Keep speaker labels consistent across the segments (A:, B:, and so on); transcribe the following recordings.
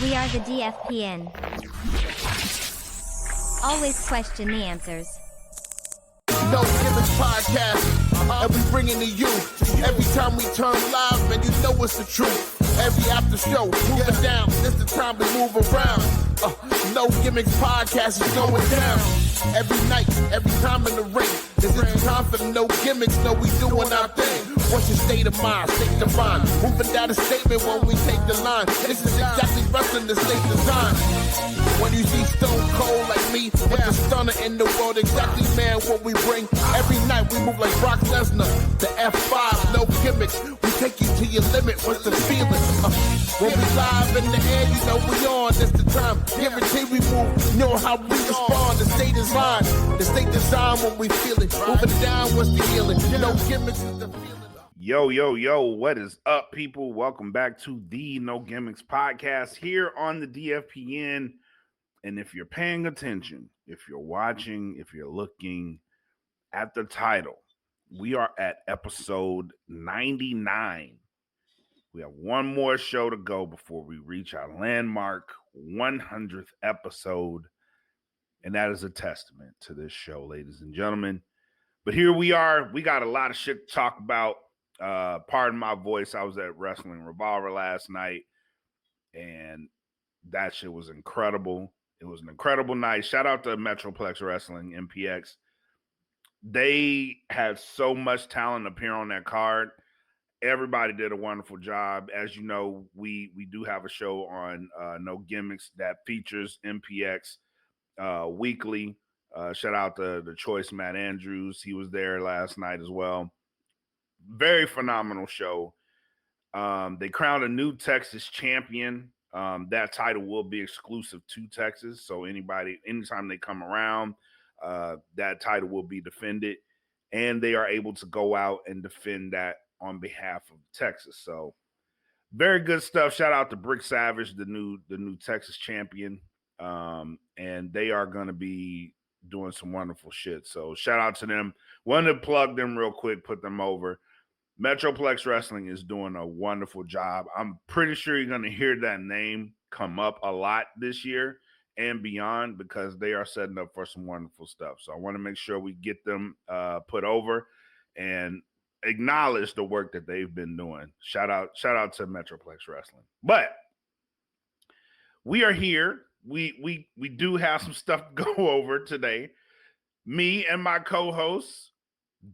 A: We are the DFPN. Always question the answers.
B: No Gimmicks Podcast, and we bring it to you. Every time we turn live, and you know it's the truth. Every after show, moving down, this the time to move around. No Gimmicks Podcast is going down. Every night, every time in the ring. This is the time for the No Gimmicks, no we doing our thing. What's your state of mind, state of mind? Moving down a statement when we take the line. This is exactly wrestling the state design. When you see Stone Cold like me, with the stunner in the world, exactly man what we bring. Every night we move like Brock Lesnar, the F5, no gimmicks. We take you to your limit, what's the feeling? When we live in the air, you know we on, that's the time. Guarantee we move, know how we respond. The state is line, the state design when we feel it. Moving down, what's the healing? No gimmicks is the feeling.
C: Yo, what is up, people? Welcome back to the No Gimmicks Podcast here on the DFPN. And if you're paying attention, if you're watching, if you're looking at the title, we are at episode 99. We have one more show to go before we reach our landmark 100th episode. And that is a testament to this show, ladies and gentlemen. But here we are. We got a lot of shit to talk about. Pardon my voice. I was at Wrestling Revolver last night, and that shit was incredible. It was an incredible night. Shout out to Metroplex Wrestling, MPX. They had so much talent appear on that card. Everybody did a wonderful job. As you know, we do have a show on No Gimmicks that features MPX weekly. Shout out to the Choice Matt Andrews. He was there last night as well. Very phenomenal show. They crowned a new Texas champion. That title will be exclusive to Texas. So anytime they come around, that title will be defended. And they are able to go out and defend that on behalf of Texas. So very good stuff. Shout out to Brick Savage, the new Texas champion. And they are going to be doing some wonderful shit. So shout out to them. Wanted to plug them real quick, put them over. Metroplex Wrestling is doing a wonderful job. I'm pretty sure you're going to hear that name come up a lot this year and beyond because they are setting up for some wonderful stuff. So I want to make sure we get them put over and acknowledge the work that they've been doing. Shout out to Metroplex Wrestling. But we are here. We do have some stuff to go over today. Me and my co-host,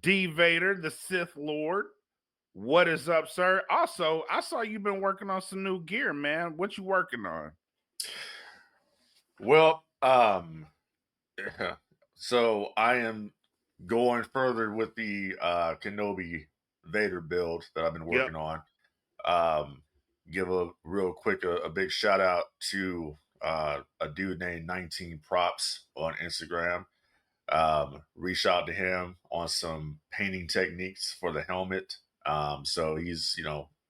C: D. Vader, the Sith Lord. What is up, sir? Also, I saw you've been working on some new gear, man. What you working on?
D: Well, so I am going further with the Kenobi Vader build that I've been working on. Give a real quick, a big shout out to a dude named 19 Props on Instagram. Reach out to him on some painting techniques for the helmet. So he's,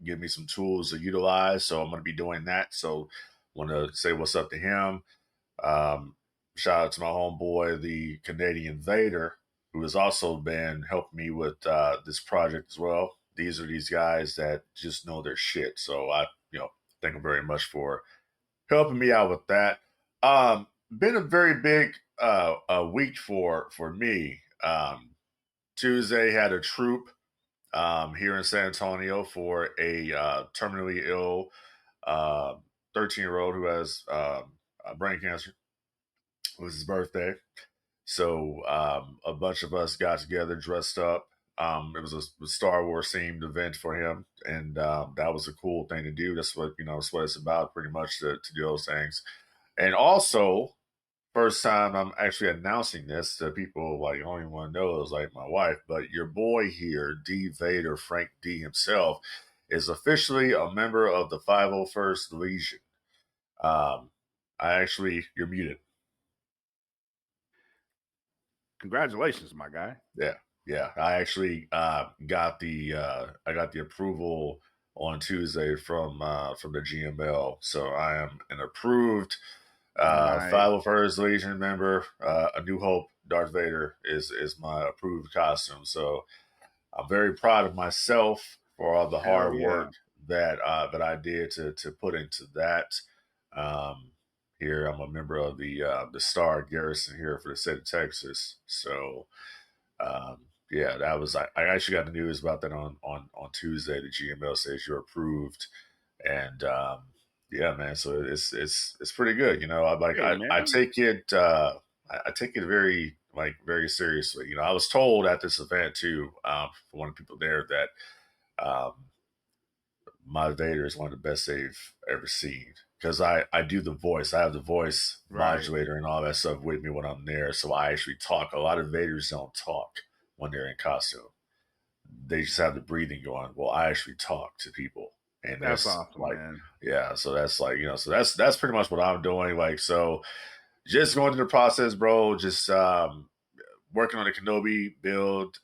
D: give me some tools to utilize. So I'm going to be doing that. So want to say what's up to him. Shout out to my homeboy, the Canadian Vader, who has also been helping me with this project as well. These are these guys that just know their shit. So I, thank them very much for helping me out with that. Been a very big week for me. Tuesday had a troop here in San Antonio for a terminally ill 13-year-old who has brain cancer. It was his birthday. So a bunch of us got together, dressed up. It was a Star Wars themed event for him. And that was a cool thing to do. That's what, that's what it's about pretty much to do those things. And also, first time I'm actually announcing this to people, like, only one knows, like my wife, but your boy here, D. Vader, Frank D. himself, is officially a member of the 501st Legion. You're muted.
C: Congratulations, my guy.
D: Yeah. I actually got the approval on Tuesday from the GML, so I am an approved 501st Legion member. A New Hope Darth Vader is my approved costume. So I'm very proud of myself for all the hard work that I did to put into that. Here, I'm a member of the Star Garrison here for the state of Texas. So, yeah, that was I actually got the news about that on Tuesday. The GML says you're approved, and yeah, man. So it's pretty good. You know,
C: Hey,
D: I
C: man.
D: take it I take it very seriously. You know, I was told at this event too, from one of the people there that my Vader is one of the best they've ever seen because I do the voice. I have the voice
C: Right.
D: modulator and all that stuff with me when I'm there, so I actually talk. A lot of Vaders don't talk when they're in costume. They just have the breathing going. Well, I actually talk to people, and
C: That's
D: that's
C: awesome,
D: like,
C: man.
D: yeah. So that's like, you know, so that's pretty much what I'm doing. Like, so just going through the process, bro. Just working on the Kenobi build.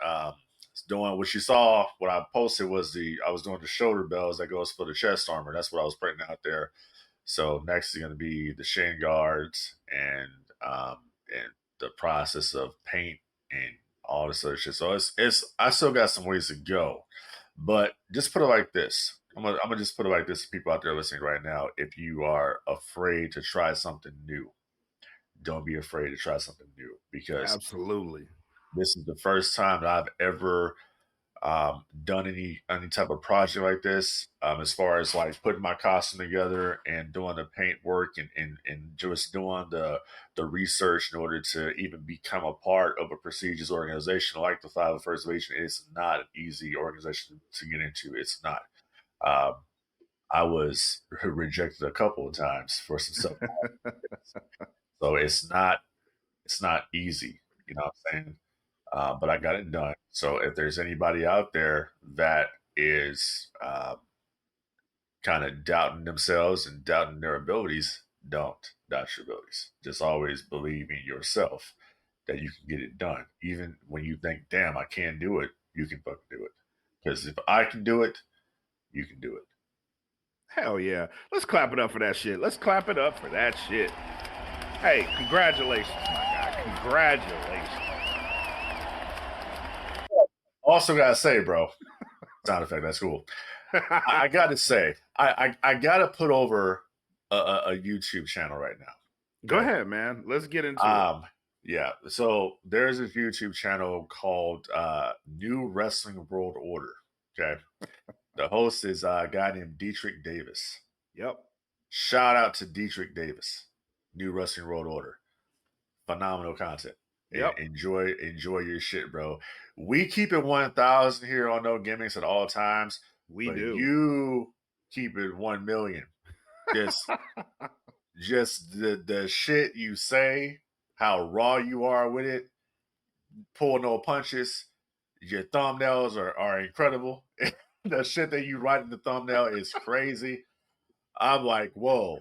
D: Doing what you saw, what I posted was I was doing the shoulder bells that goes for the chest armor. That's what I was putting out there. So next is going to be the shin guards and the process of paint and all this other shit. So it's I still got some ways to go, but just put it like this. I'm gonna just put it like this to people out there listening right now. If you are afraid to try something new, don't be afraid to try something new because
C: Absolutely.
D: this is the first time that I've ever done any type of project like this, as far as like putting my costume together and doing the paint work and just doing the research in order to even become a part of a prestigious organization like the 501st Legion. It's not an easy organization to get into. It's not. Um, I was rejected a couple of times for some stuff, so it's not easy. You know what I'm saying? But I got it done. So if there's anybody out there that is kind of doubting themselves and doubting their abilities, don't doubt your abilities. Just always believe in yourself that you can get it done. Even when you think, damn, I can't do it, you can fucking do it. Because if I can do it, you can do it.
C: Hell yeah. Let's clap it up for that shit. Let's clap it up for that shit. Hey, congratulations, my guy. Congratulations.
D: Also, gotta say, bro, sound effect, that's cool. I gotta say, I gotta put over a YouTube channel right now.
C: Go ahead, man. Let's get into it.
D: Yeah. So there's this YouTube channel called New Wrestling World Order. Okay. The host is a guy named Dietrich Davis.
C: Yep.
D: Shout out to Dietrich Davis. New Wrestling World Order. Phenomenal content.
C: Yep.
D: Enjoy your shit, bro. We keep it 1,000 here on No Gimmicks at all times.
C: We
D: but
C: do.
D: You keep it 1,000,000. Just the shit you say, how raw you are with it, pull no punches. Your thumbnails are incredible. The shit that you write in the thumbnail is crazy. I'm like, whoa.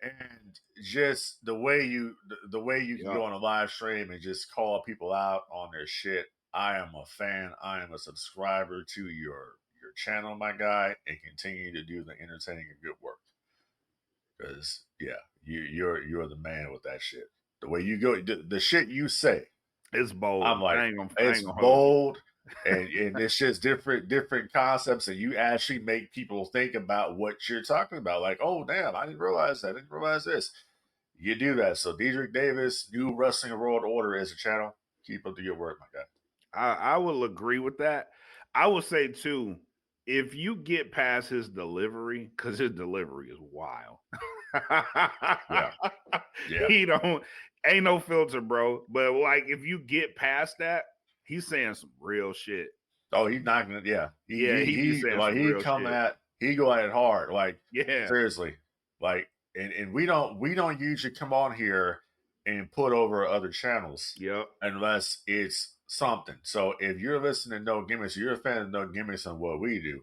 D: And just the way you can go on a live stream and just call people out on their shit. I am a fan. I am a subscriber to your channel, my guy, and continue to do the entertaining and good work. Because yeah, you're the man with that shit. The way you go, the shit you say,
C: it's bold.
D: I'm like, it's bold, and it's just different concepts, and you actually make people think about what you're talking about. Like, oh damn, I didn't realize that. I didn't realize this. You do that. So Dietrich Davis, New Wrestling World Order is a channel. Keep up the good work, my guy.
C: I will agree with that. I will say too, if you get past his delivery, because his delivery is wild.
D: Yeah.
C: He ain't no filter, bro. But like if you get past that, he's saying some real shit.
D: Oh, he's not gonna. Yeah,
C: he
D: go at it hard. Like,
C: yeah,
D: seriously. Like, and we don't usually come on here and put over other channels.
C: Yep.
D: Unless it's something. So if you're listening to No Gimmicks, you're a fan of No Gimmicks on what we do,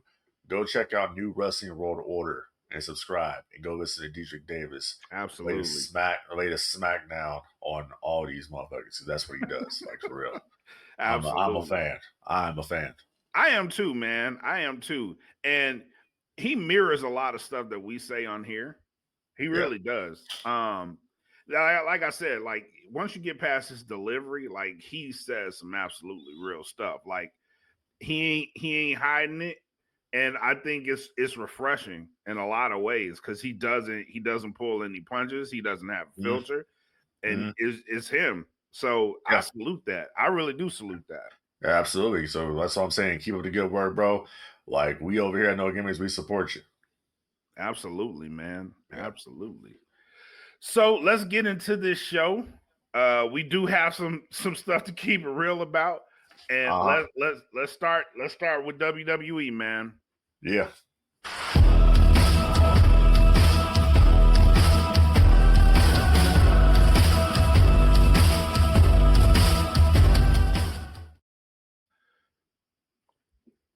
D: go check out New Wrestling World Order and subscribe and go listen to Dietrich Davis.
C: Absolutely.
D: Lay the smack down on all these motherfuckers. That's what he does. Like, for real.
C: Absolutely.
D: I'm a fan. I'm a fan.
C: I am too, man. I am too. And he mirrors a lot of stuff that we say on here. He really does. Like I said, like once you get past his delivery, like he says some absolutely real stuff. Like he ain't hiding it. And I think it's refreshing in a lot of ways because he doesn't pull any punches. He doesn't have a filter, and it's him. So I salute that. I really do salute that.
D: Absolutely. So that's what I'm saying. Keep up the good work, bro. Like, we over here at No Gimmicks, we support you.
C: Absolutely, man.
D: Yeah.
C: Absolutely. So let's get into this show. We do have some stuff to keep it real about, and let's start with WWE, man.
D: Yeah.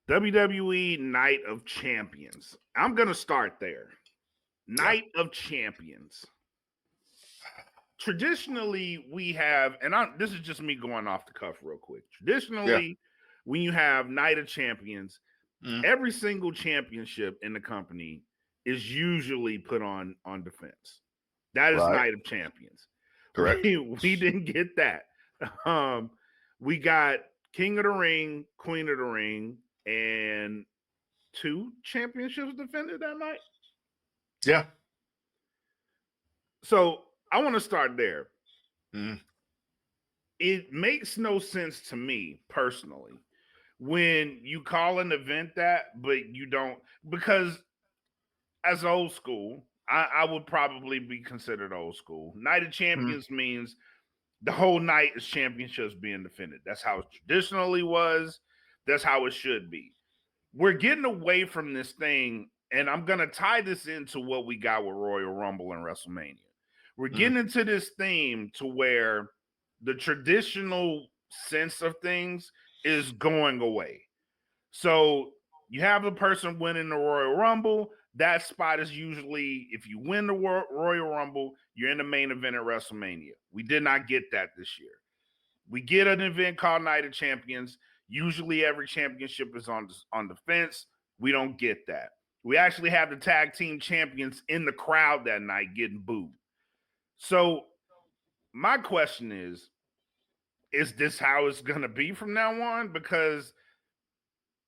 C: WWE Night of Champions. I'm going to start there. Night of Champions. Traditionally, we have, and this is just me going off the cuff real quick. Traditionally, when you have Night of Champions, every single championship in the company is usually put on defense. That is Night of Champions.
D: Correct.
C: We didn't get that. We got King of the Ring, Queen of the Ring, and 2 championships defended that night.
D: Yeah.
C: So I want to start there. It makes no sense to me personally when you call an event that, but you don't, because as old school, I would probably be considered old school. Night of Champions means the whole night is championships being defended. That's how it traditionally was. That's how it should be. We're getting away from this thing, and I'm going to tie this into what we got with Royal Rumble and WrestleMania. We're getting into this theme to where the traditional sense of things is going away. So you have the person winning the Royal Rumble. That spot is usually, if you win the Royal Rumble, you're in the main event at WrestleMania. We did not get that this year. We get an event called Night of Champions. Usually every championship is on defense. We don't get that. We actually have the tag team champions in the crowd that night getting booed. So my question is this how it's going to be from now on? Because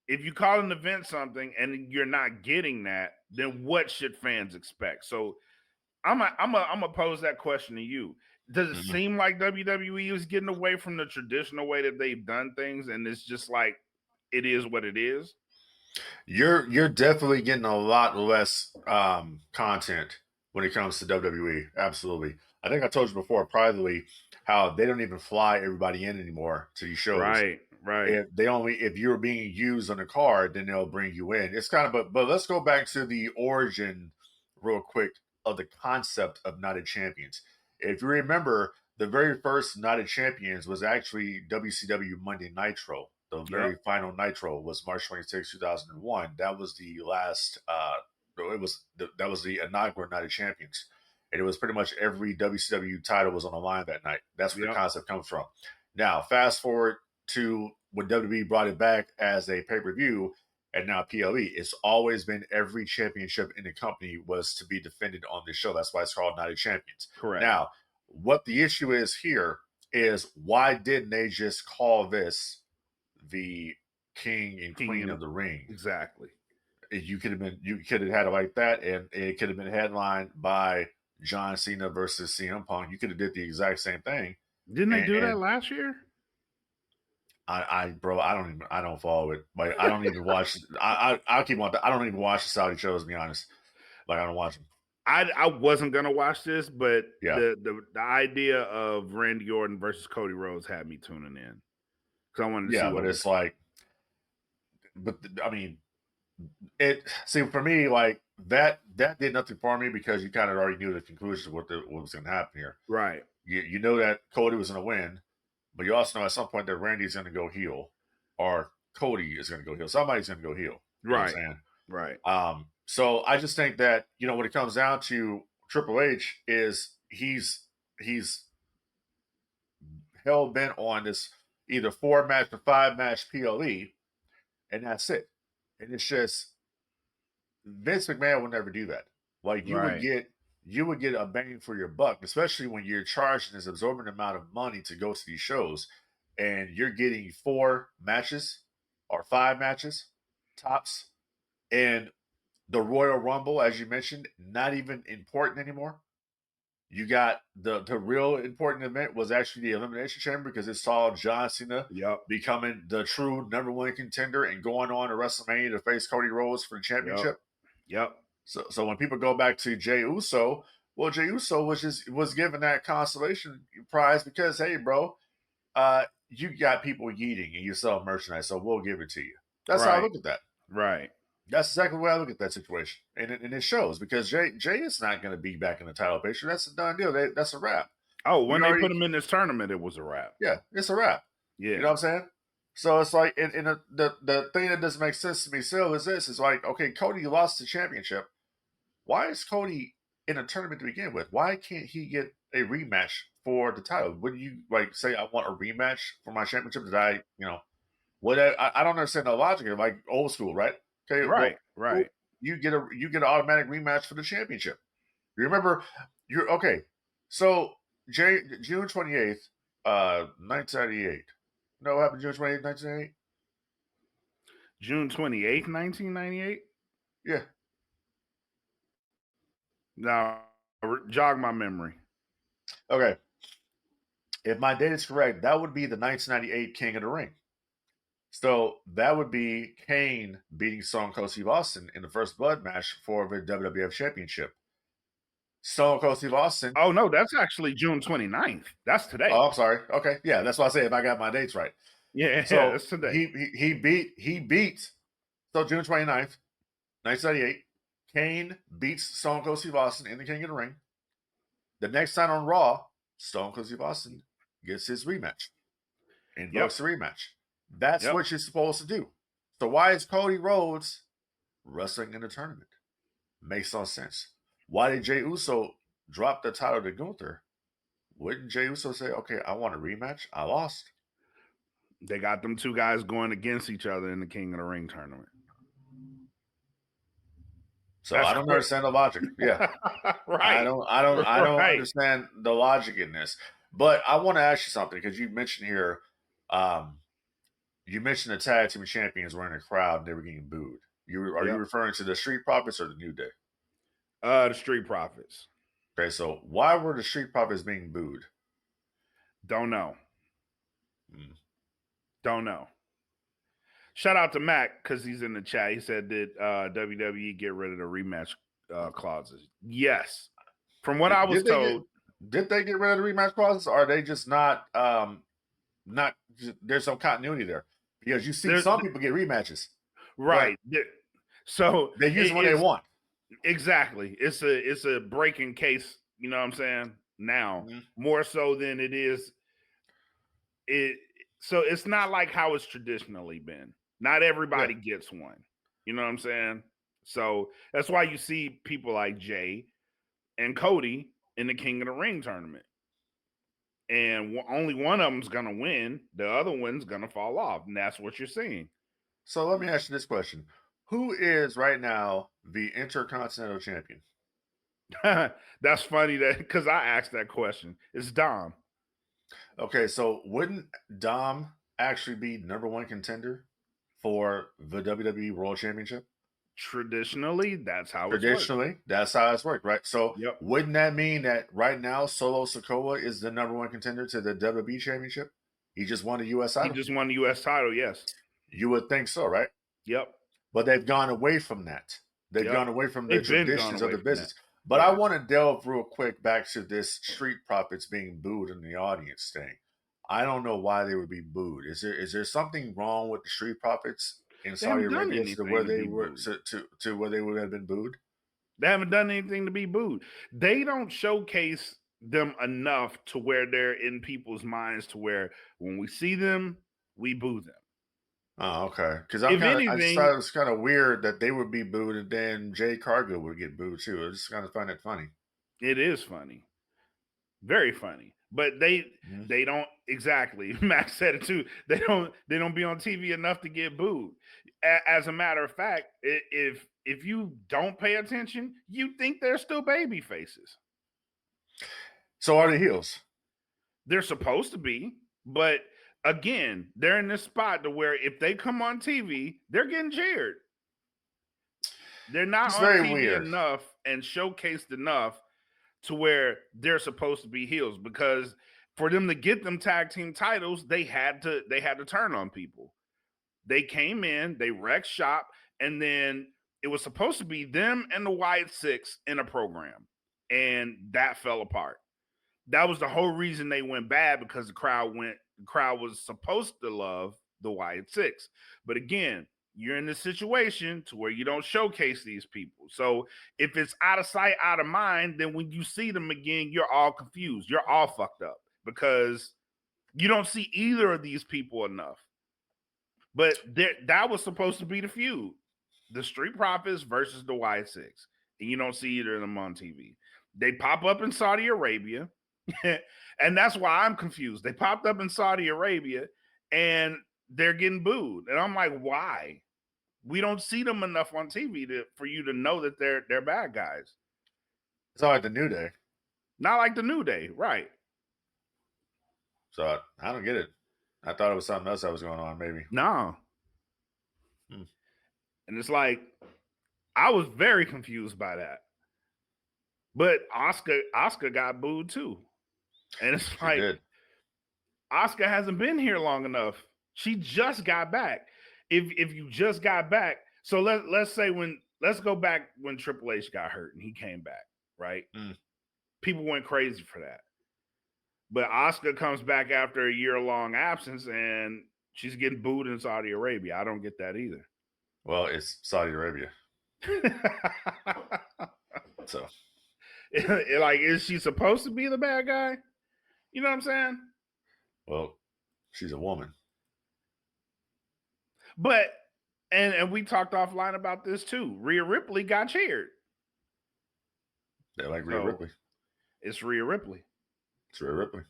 C: if you call an event something and you're not getting that, then what should fans expect? So I'm gonna pose that question to you. Does it seem like WWE is getting away from the traditional way that they've done things, and it's just like it is what it is?
D: You're definitely getting a lot less content when it comes to WWE. Absolutely. I think I told you before privately how they don't even fly everybody in anymore to these shows.
C: Right.
D: If you're being used on a card, then they'll bring you in. It's kind of, but let's go back to the origin real quick of the concept of Night of Champions. If you remember, the very first Night of Champions was actually WCW Monday Nitro. The very final Nitro was March 26, 2001. That was the last. That was the inaugural Night of Champions, and it was pretty much every WCW title was on the line that night. That's where the concept comes from. Now, fast forward to when WWE brought it back as a pay-per-view, and now PLE. It's always been every championship in the company was to be defended on this show. That's why it's called Night of Champions.
C: Correct.
D: Now, what the issue is here is why didn't they just call this the King and Queen of the Ring?
C: Exactly.
D: You could have had it like that, and it could have been headlined by John Cena versus CM Punk. You could have did the exact same thing.
C: Didn't they do that last year?
D: I don't follow it. Like, I don't even watch. I'll keep on. I don't even watch the Saudi shows. To be honest, like, I don't watch them.
C: I wasn't gonna watch this, but the idea of Randy Orton versus Cody Rhodes had me tuning in because I wanted to see.
D: Yeah, but it's like, I mean, it. See, for me, like that did nothing for me because you kind of already knew the conclusion of what was going to happen here.
C: Right.
D: You know that Cody was going to win, but you also know at some point that Randy's going to go heel, or Cody is going to go heel. Somebody's going to go heel.
C: Right. Right.
D: So I just think that, when it comes down to Triple H, is he's hell bent on this either 4-match or 5-match PLE, and that's it. And it's just Vince McMahon would never do that. Like, you would get a bang for your buck, especially when you're charging this absorbent amount of money to go to these shows, and you're getting 4 matches or 5 matches tops. And the Royal Rumble, as you mentioned, not even important anymore. You got the real important event was actually the Elimination Chamber because it saw John Cena becoming the true #1 contender and going on to WrestleMania to face Cody Rhodes for the championship.
C: Yep.
D: So when people go back to Jey Uso, well, Jey Uso was given that consolation prize because, hey, bro, you got people yeeting and you sell merchandise, so we'll give it to you. That's how I look at that.
C: Right.
D: That's exactly the way I look at that situation. And it shows because Jay is not going to be back in the title picture. That's a done deal. That's a wrap.
C: Oh, when they put him in this tournament, it was a wrap.
D: Yeah, it's a wrap.
C: Yeah.
D: You know what I'm saying? So it's like, and the thing that doesn't make sense to me still is this. It's like, okay, Cody lost the championship. Why is Cody in a tournament to begin with? Why can't he get a rematch for the title? Wouldn't you like say, I want a rematch for my championship that I don't understand the logic of like old school, right? Okay,
C: right.
D: You get an automatic rematch for the championship. You remember, okay. So June 28th, 1998. No, what happened June 28th, 1998?
C: June 28th, 1998?
D: Yeah.
C: Now, jog my memory.
D: Okay. If my date is correct, that would be the 1998 King of the Ring. So that would be Kane beating Stone Cold Steve Austin in the first blood match for the WWF Championship. Stone Cold Steve Austin.
C: Oh, no, that's actually June 29th. That's today.
D: Oh, I'm sorry. Okay. Yeah, that's why I say if I got my dates right.
C: Yeah,
D: so
C: that's today.
D: He beat so June 29th, 1998. Kane beats Stone Cold Steve Austin in the King of the Ring. The next time on Raw, Stone Cold Steve Austin gets his rematch. Invokes the rematch. That's what you're supposed to do. So why is Cody Rhodes wrestling in the tournament? Makes no sense. Why did Jey Uso drop the title to Gunther? Wouldn't Jey Uso say, okay, I want a rematch? I lost.
C: They got them two guys going against each other in the King of the Ring tournament.
D: So I don't understand the logic. Yeah.
C: Right.
D: I don't understand the logic in this. But I want to ask you something because you mentioned here, you mentioned the tag team champions were in the crowd and they were getting booed. Are you referring to the Street Profits or the New Day?
C: The Street Profits.
D: Okay, so why were the Street Profits being booed?
C: Don't know. Don't know. Shout out to Mac because he's in the chat. He said that WWE get rid of the rematch clauses. Yes. From what I was told.
D: Did they get rid of the rematch clauses or are they just not there's some continuity there? Because you see some people get rematches.
C: Right. So
D: they use what they want.
C: Exactly. It's a breaking case, you know what I'm saying? Now, more so than it is. So it's not like how it's traditionally been. Not everybody gets one. You know what I'm saying? So that's why you see people like Jay and Cody in the King of the Ring tournament. And only one of them's going to win. The other one's going to fall off. And that's what you're seeing.
D: So let me ask you this question. Who is right now the Intercontinental Champion?
C: That's funny because I asked that question. It's Dom.
D: Okay, so wouldn't Dom actually be #1 contender for the WWE World Championship?
C: Traditionally, that's how
D: that's how it's worked, right? So wouldn't that mean that right now Solo Sikoa is the #1 contender to the WWE Championship? He just won the U.S. title.
C: He just won the U.S. title, yes.
D: You would think so, right?
C: Yep.
D: But they've gone away from that. They've gone away from the traditions of the business. But I want to delve real quick back to this Street Profits being booed in the audience thing. I don't know why they would be booed. Is there something wrong with the Street Profits in Saudi Arabia to where they would have been booed?
C: They haven't done anything to be booed. They don't showcase them enough to where they're in people's minds to where when we see them, we boo them.
D: Oh, okay. Because I just thought it was kind of weird that they would be booed and then Jay Cargill would get booed too. I just kind of find it funny.
C: It is funny. Very funny. But they don't exactly. Max said it too. They don't be on TV enough to get booed. As a matter of fact, if you don't pay attention, you think they're still baby faces.
D: So are the heels?
C: They're supposed to be, but again, they're in this spot to where if they come on TV, they're getting cheered. They're not
D: It's
C: on
D: very
C: TV
D: weird.
C: enough and showcased enough to where they're supposed to be heels, because for them to get them tag team titles, they had to turn on people. They came in, they wrecked shop, and then it was supposed to be them and the Wyatt Six in a program, and that fell apart. That was the whole reason they went bad, because the crowd was supposed to love the Wyatt Six. But again, you're in this situation to where you don't showcase these people. So if it's out of sight, out of mind, then when you see them again, you're all confused. You're all fucked up because you don't see either of these people enough. But that was supposed to be the feud. The Street Profits versus the Wyatt Six. And you don't see either of them on TV. They pop up in Saudi Arabia. And that's why I'm confused. They popped up in Saudi Arabia and they're getting booed. And I'm like, why? We don't see them enough on TV for you to know that they're bad guys.
D: It's all like the New Day.
C: Not like the New Day, right?
D: So I don't get it. I thought it was something else that was going on, maybe.
C: No. And it's like, I was very confused by that. But Oscar got booed too. And it's like, Oscar hasn't been here long enough. She just got back. If you just got back, so let's go back when Triple H got hurt and he came back, right? People went crazy for that. But Oscar comes back after a year-long absence and she's getting booed in Saudi Arabia. I don't get that either.
D: Well, it's Saudi Arabia. So,
C: like, is she supposed to be the bad guy? You know what I'm saying?
D: Well, she's a woman.
C: But, and we talked offline about this too. Rhea Ripley got cheered.
D: They like Rhea Ripley.
C: It's Rhea Ripley.
D: It's Rhea Ripley.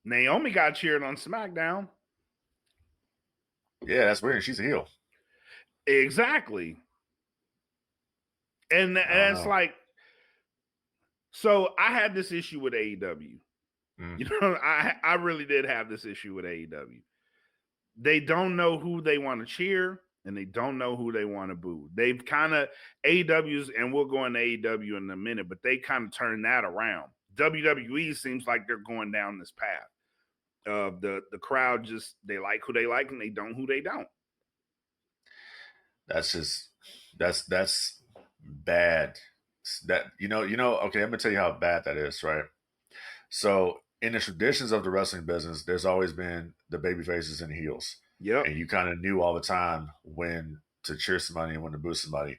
C: Naomi got cheered on SmackDown.
D: Yeah, that's weird. She's a heel.
C: Exactly. And it's like, so I had this issue with AEW. You know, I really did have this issue with AEW. They don't know who they want to cheer and they don't know who they want to boo. They've kind of, AEW's, and we'll go into AEW in a minute, but they kind of turned that around. WWE seems like they're going down this path. The crowd just, they like who they like and they don't who they don't.
D: That's bad. That you know, okay, I'm gonna tell you how bad that is, right? So in the traditions of the wrestling business, there's always been the baby faces and heels.
C: Yeah.
D: And you kind of knew all the time when to cheer somebody and when to boo somebody.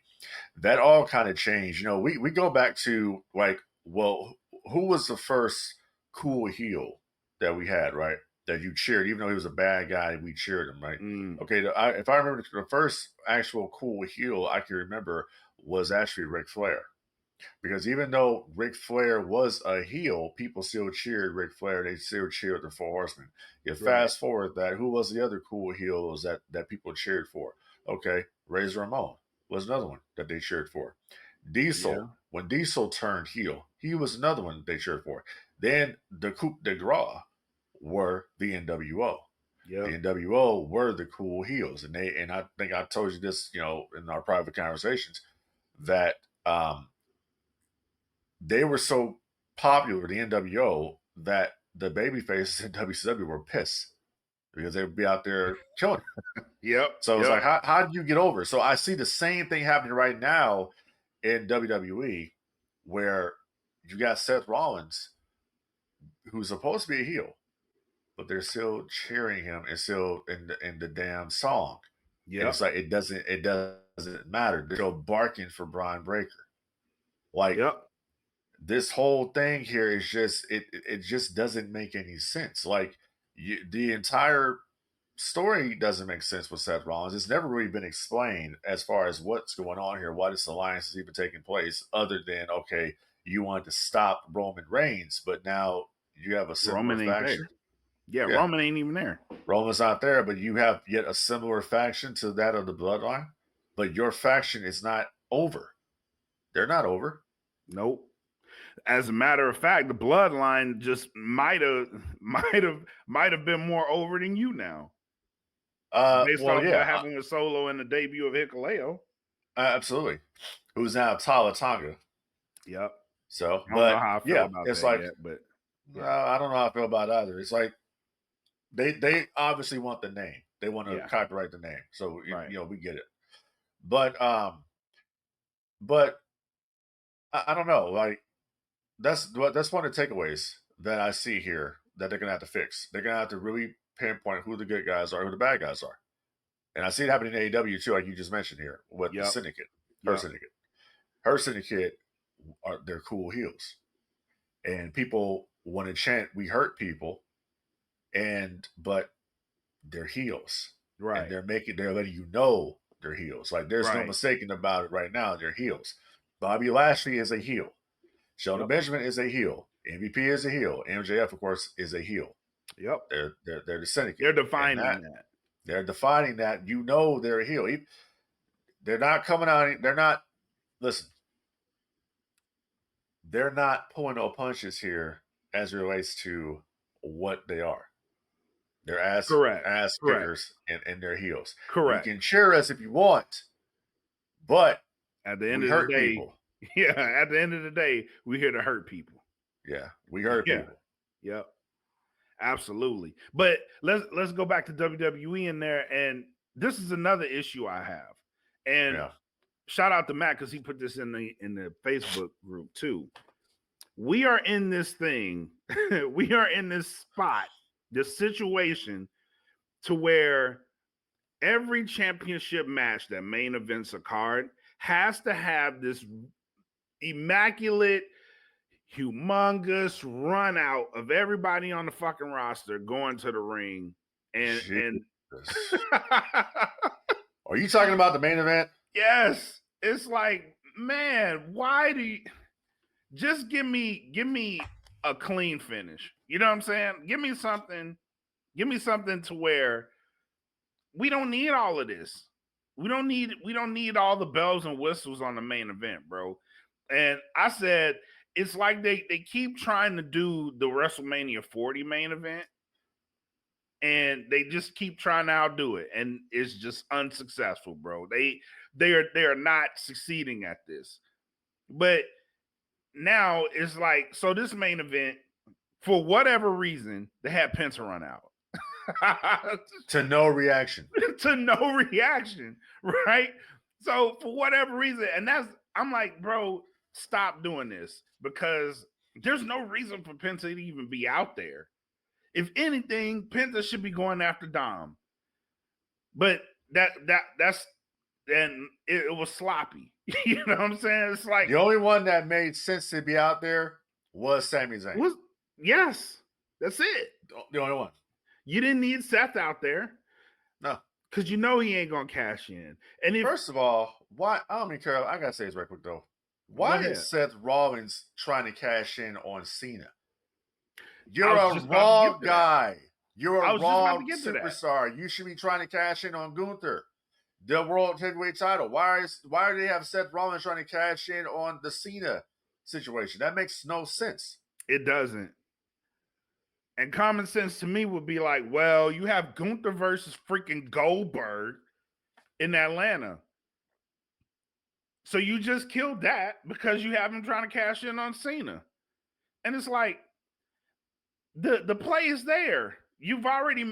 D: That all kind of changed. You know, we go back to like, well, who was the first cool heel that we had, right? That you cheered, even though he was a bad guy, we cheered him, right? Okay, if I remember, the first actual cool heel I can remember was actually Ric Flair. Because even though Ric Flair was a heel, people still cheered Ric Flair. They still cheered the Four Horsemen. You fast forward that, who was the other cool heels that people cheered for? Okay, Razor Ramon was another one that they cheered for. Diesel, when Diesel turned heel, he was another one they cheered for. Then the coup de grace were the NWO. The NWO were the cool heels. And I think I told you this, you know, in our private conversations, that they were so popular, the NWO, that the baby faces in WCW were pissed because they would be out there killing them. So it's like, how do you get over? So I see the same thing happening right now in WWE, where you got Seth Rollins, who's supposed to be a heel, but they're still cheering him and still in the damn song. And it's like it doesn't matter. They're still barking for Braun Breaker. Like this whole thing here is just it just doesn't make any sense. Like the entire story doesn't make sense with Seth Rollins. It's never really been explained as far as what's going on here, why this alliance is even taking place, other than, okay, you wanted to stop Roman Reigns, but now you have a similar faction.
C: Roman ain't even there.
D: Roman's not there, but you have yet a similar faction to that of the Bloodline. But your faction is not over. They're not over.
C: Nope. As a matter of fact, the Bloodline just might have been more over than you now. Based off what happened with Solo in the debut of Hikuleo.
D: Absolutely. Who's now Tala Tonga.
C: Yep.
D: So,
C: I don't know how I feel about
D: it's
C: that
D: like,
C: yet, but
D: I don't know how I feel about it either. It's like they obviously want the name. They want to copyright the name. So we get it. But I don't know. Like that's one of the takeaways that I see here that they're gonna have to fix. They're gonna have to really pinpoint who the good guys are, who the bad guys are. And I see it happening in AEW too, like you just mentioned here with the Syndicate, Syndicate. Her Syndicate they're cool heels, and people want to chant "We hurt people," but they're heels,
C: right?
D: And they're letting you know they're heels. Like there's no mistaking about it right now. They're heels. Bobby Lashley is a heel. Shelton Benjamin is a heel. MVP is a heel. MJF, of course, is a heel.
C: Yep.
D: They're the Syndicate.
C: They're defining that.
D: They're defining that. You know they're a heel. They're not coming out. Listen. They're not pulling no punches here as it relates to what they are. They're ass kickers and their heels.
C: Correct.
D: You can cheer us if you want, but
C: at the end of the day, people. At the end of the day, we're here to hurt people.
D: Yeah, we hurt people.
C: Yep. Absolutely. But let's go back to WWE in there, and this is another issue I have. And shout out to Matt because he put this in the Facebook group too. We are in this thing. We are in this spot, this situation, to where every championship match that main events a card has to have this immaculate, humongous run out of everybody on the fucking roster going to the ring. And
D: are you talking about the main event?
C: Yes. It's like, man, why do you just give me a clean finish? You know what I'm saying? Give me something to where we don't need all of this. We don't need all the bells and whistles on the main event, bro. And I said it's like they keep trying to do the WrestleMania 40 main event, and they just keep trying to outdo it, and it's just unsuccessful, bro. They are not succeeding at this. But now it's like, so this main event, for whatever reason, they had Penta run out.
D: To no reaction.
C: To no reaction, right? So for whatever reason, and I'm like, bro, stop doing this, because there's no reason for Penta to even be out there. If anything, Penta should be going after Dom. But that's and it was sloppy. You know what I'm saying? It's like
D: the only one that made sense to be out there was Sami Zayn.
C: Yes, that's it.
D: The only one.
C: You didn't need Seth out there.
D: No.
C: Because you know he ain't gonna cash in. And
D: first of all, why I don't mean care. I gotta say this right quick though. Why is Seth Rollins trying to cash in on Cena? You're a Raw guy. You're a Raw superstar. You should be trying to cash in on Gunther, the World Heavyweight title. Why do they have Seth Rollins trying to cash in on the Cena situation? That makes no sense.
C: It doesn't. And common sense to me would be like, well, you have Gunther versus freaking Goldberg in Atlanta. So you just killed that because you have him trying to cash in on Cena. And it's like, the play is there. You've already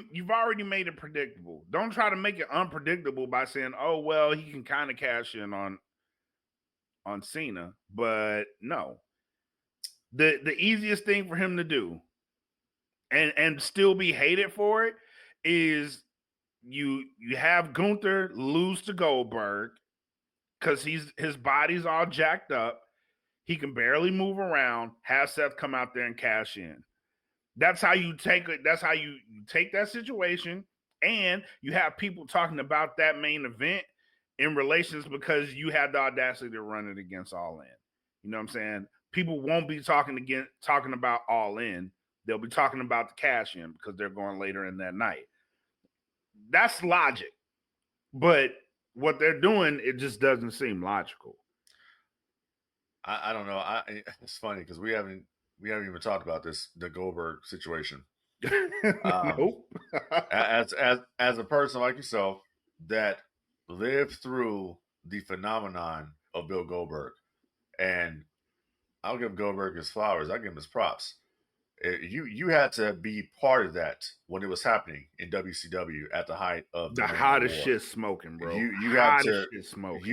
C: made it predictable. Don't try to make it unpredictable by saying, oh, well, he can kind of cash in on Cena. But no. The easiest thing for him to do, and still be hated for it, is you have Gunther lose to Goldberg because his body's all jacked up. He can barely move around. Have Seth come out there and cash in. That's how you take it. That's how you take that situation, and you have people talking about that main event in relations because you had the audacity to run it against All In. You know what I'm saying? People won't be talking about All In. They'll be talking about the cash in because they're going later in that night. That's logic. But what they're doing, it just doesn't seem logical.
D: I don't know. It's funny because we haven't even talked about the Goldberg situation.
C: Nope.
D: as a person like yourself that lived through the phenomenon of Bill Goldberg, and I'll give Goldberg his flowers. I give him his props. You had to be part of that when it was happening in WCW at the height of the
C: The
D: Ring of
C: hottest
D: War.
C: shit smoking, bro.
D: You have to
C: shit smoking.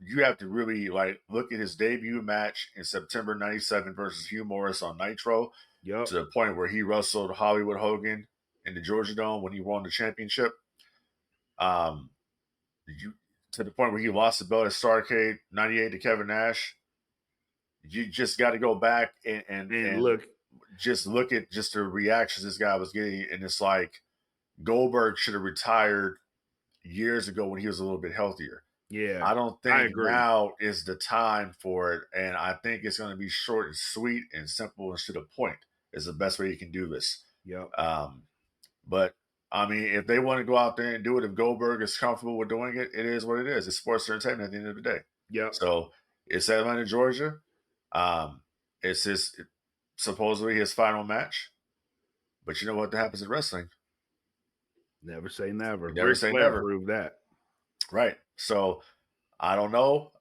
D: you have to really like look at his debut match in September '97 versus Hugh Morris on Nitro.
C: Yep.
D: To the point where he wrestled Hollywood Hogan in the Georgia Dome when he won the championship. You to the point where he lost the belt at Starrcade '98 to Kevin Nash. You just got to go back and
C: look
D: at just the reactions this guy was getting, and it's like Goldberg should have retired years ago when he was a little bit healthier.
C: Yeah,
D: I don't
C: I
D: think
C: agree.
D: now is the time for it, and I think it's going to be short and sweet and simple and to the point is the best way you can do this.
C: Yep.
D: But I mean, if they want to go out there and do it, if Goldberg is comfortable with doing it, it is what it is. It's sports entertainment at the end of the day.
C: Yep.
D: So it's Atlanta, Georgia. It's supposedly his final match. But you know what happens in wrestling?
C: Never say never.
D: Never
C: Ric
D: say
C: Flair
D: never.
C: proved that.
D: Right. So I don't know.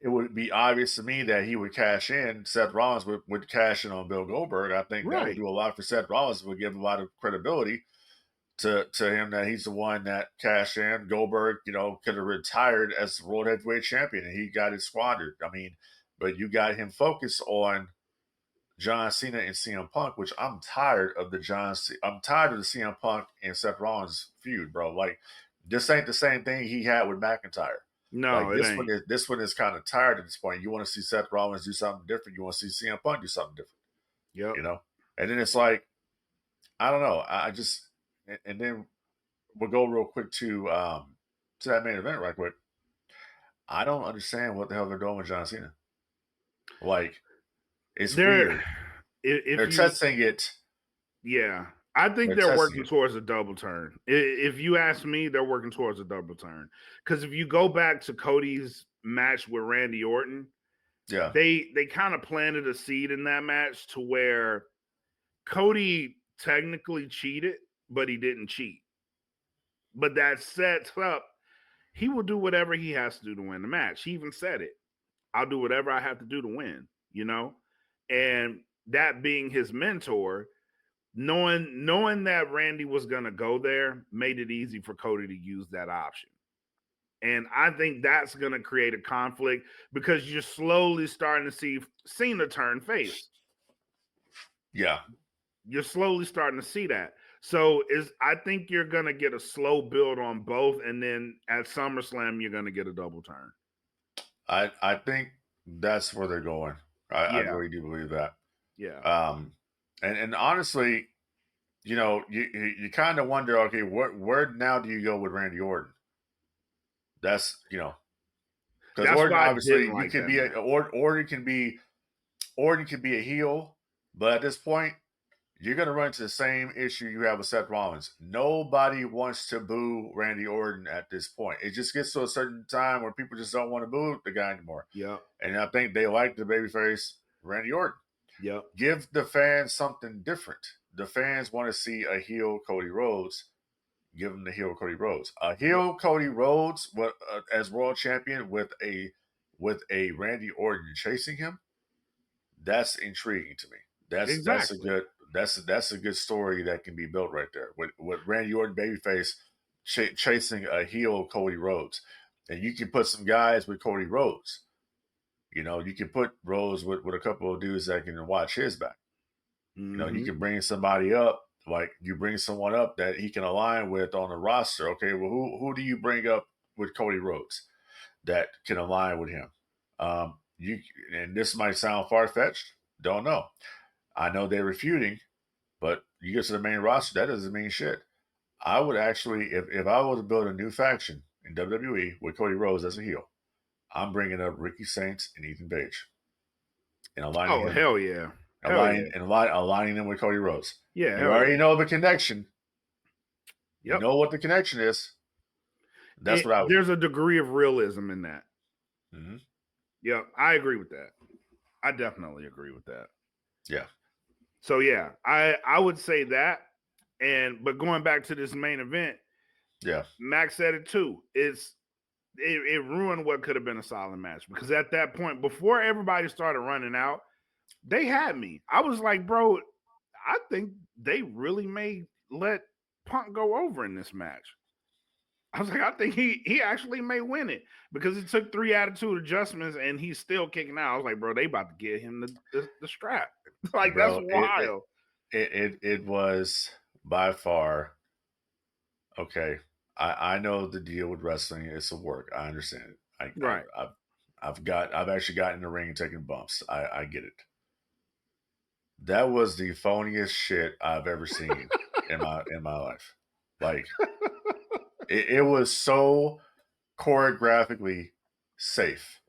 D: It would be obvious to me that he would cash in. Seth Rollins would cash in on Bill Goldberg. I think that would do a lot for Seth Rollins. It would give a lot of credibility to him that he's the one that cashed in. Goldberg, could have retired as World Heavyweight Champion, and he got it squandered. I mean, but you got him focused on John Cena and CM Punk, which I'm tired of the CM Punk and Seth Rollins feud, bro. Like, this ain't the same thing he had with McIntyre.
C: No,
D: like, this one is kind of tired at this point. You want to see Seth Rollins do something different. You want to see CM Punk do something different.
C: Yep.
D: And then it's like, I don't know. And then we'll go real quick to that main event right quick. I don't understand what the hell they're doing with John Cena. Like, it's weird. They're testing it.
C: Yeah. I think they're working towards a double turn. If you ask me, they're working towards a double turn. Because if you go back to Cody's match with Randy Orton, they kind of planted a seed in that match to where Cody technically cheated, but he didn't cheat. But that sets up, he will do whatever he has to do to win the match. He even said it. I'll do whatever I have to do to win, And that being his mentor, knowing that Randy was going to go there made it easy for Cody to use that option. And I think that's going to create a conflict because you're slowly starting to see Cena turn face.
D: Yeah.
C: You're slowly starting to see that. So I think you're going to get a slow build on both. And then at SummerSlam, you're going to get a double turn.
D: I think that's where they're going. I really do believe that.
C: Yeah.
D: And honestly, you kind of wonder, okay, where now do you go with Randy Orton? That's because Orton obviously you can be Orton can be a heel, but at this point you're going to run into the same issue you have with Seth Rollins. Nobody wants to boo Randy Orton at this point. It just gets to a certain time where people just don't want to boo the guy anymore.
C: Yeah,
D: and I think they like the babyface Randy Orton.
C: Yeah,
D: give the fans something different. The fans want to see a heel Cody Rhodes. Give them the heel Cody Rhodes. A heel Cody Rhodes as world champion with a Randy Orton chasing him. That's intriguing to me. That's a good story that can be built right there with Randy Orton babyface chasing a heel Cody Rhodes, and you can put some guys with Cody Rhodes. You can put Rhodes with a couple of dudes that can watch his back.
C: Mm-hmm.
D: You can bring somebody up, like you bring someone up that he can align with on the roster. Okay, well, who do you bring up with Cody Rhodes that can align with him? And this might sound far-fetched. Don't know. I know they're refuting, but you get to the main roster, that doesn't mean shit. I would actually, if I was to build a new faction in WWE with Cody Rhodes as a heel, I'm bringing up Ricky Saints and Ethan Page. And aligning them.
C: Hell yeah.
D: Aligning them with Cody Rhodes.
C: Yeah.
D: You already know the connection.
C: Yep.
D: You know what the connection is. That's what I would
C: There's a degree of realism in that.
D: Mm-hmm.
C: Yeah, I agree with that. I definitely agree with that.
D: Yeah.
C: So yeah, I would say that. But going back to this main event,
D: Yeah.
C: Max said it too. It ruined what could have been a solid match because at that point, before everybody started running out, they had me. I was like, bro, I think they really may let Punk go over in this match. I was like, I think he actually may win it because it took 3 attitude adjustments and he's still kicking out. I was like, bro, they about to get him the strap. Like that's
D: Bro,
C: wild.
D: it was by far okay. I know the deal with wrestling is a work. I understand it.
C: Right.
D: I've actually gotten in the ring and taken bumps. I get it. That was the phoniest shit I've ever seen in my life. Like it was so choreographically safe.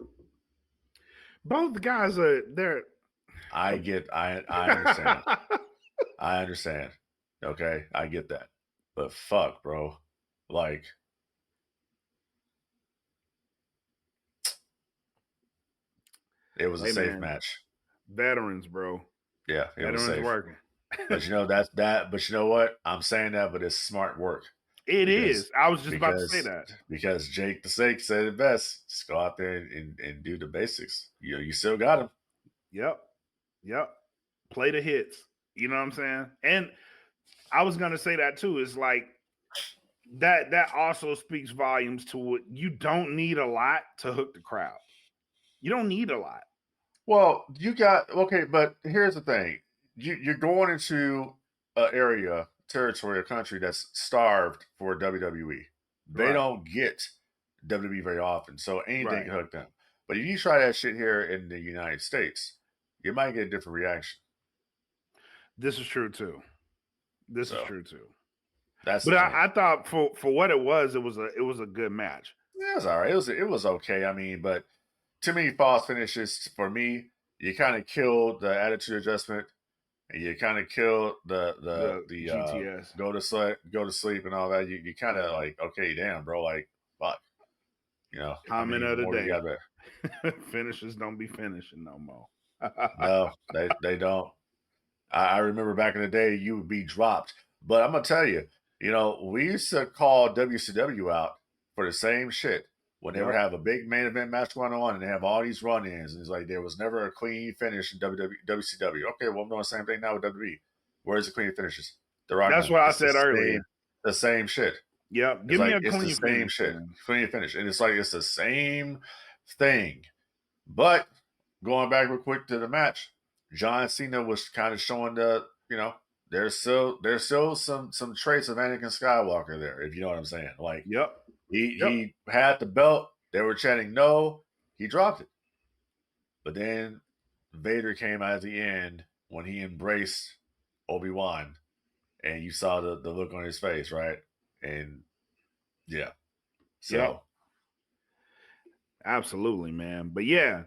C: Both guys are they're
D: I understand. I understand. Okay, I get that. But fuck, bro. Like it was a
C: Hey,
D: safe
C: man.
D: match.
C: Veterans, bro.
D: Yeah, it was
C: Veterans
D: safe.
C: working.
D: But you know that's that. But you know what? I'm saying that, but it's smart work.
C: It is. I was just about to say that.
D: Because Jake the Snake said it best. Just go out there and do the basics. You still got him.
C: Yep. Play the hits. You know what I'm saying? And I was gonna say that too. It's like that also speaks volumes to what you don't need a lot to hook the crowd. You don't need a lot.
D: Well, you got okay, but here's the thing: you're going into an area, territory, a country that's starved for WWE. They
C: Right.
D: don't get WWE very often, so anything
C: Right.
D: can hook them. But if you try that shit here in the United States, you might get a different reaction.
C: This is true too. This is
D: So
C: true too.
D: that's
C: But
D: the thing.
C: I thought for what it was a good match.
D: Yeah, it was all right. It was okay. I mean, but too many false finishes for me. You kind of killed the attitude adjustment, and you kind of killed the
C: GTS.
D: go to sleep and all that. You kind of like, okay, damn, bro, like fuck, you know. How
C: Comment
D: many
C: of the
D: more you
C: day.
D: got there?
C: Finishers don't be finishing no more.
D: No, they don't. I remember back in the day, you would be dropped. But I'm gonna tell you, you know, we used to call WCW out for the same shit when they would
C: Yep.
D: have a big main event match going on, and they have all these run-ins, and it's like there was never a clean finish in WCW. Okay, well, I'm doing the same thing now with WWE. Where's the clean finishes? There are
C: That's
D: none.
C: what I
D: It's
C: said earlier.
D: the same shit.
C: Yep.
D: It's
C: Give me
D: like
C: a
D: it's the
C: clean
D: same
C: finish,
D: shit,
C: man.
D: clean finish, and it's like it's the same thing. But going back real quick to the match, John Cena was kind of showing the, you know, there's still some traits of Anakin Skywalker there, if you know what I'm saying. Like
C: Yep.
D: he had the belt, they were chanting no, he dropped it. But then Vader came out at the end when he embraced Obi-Wan, and you saw the look on his face, right? And yeah. So
C: Yep. Absolutely, man. But yeah,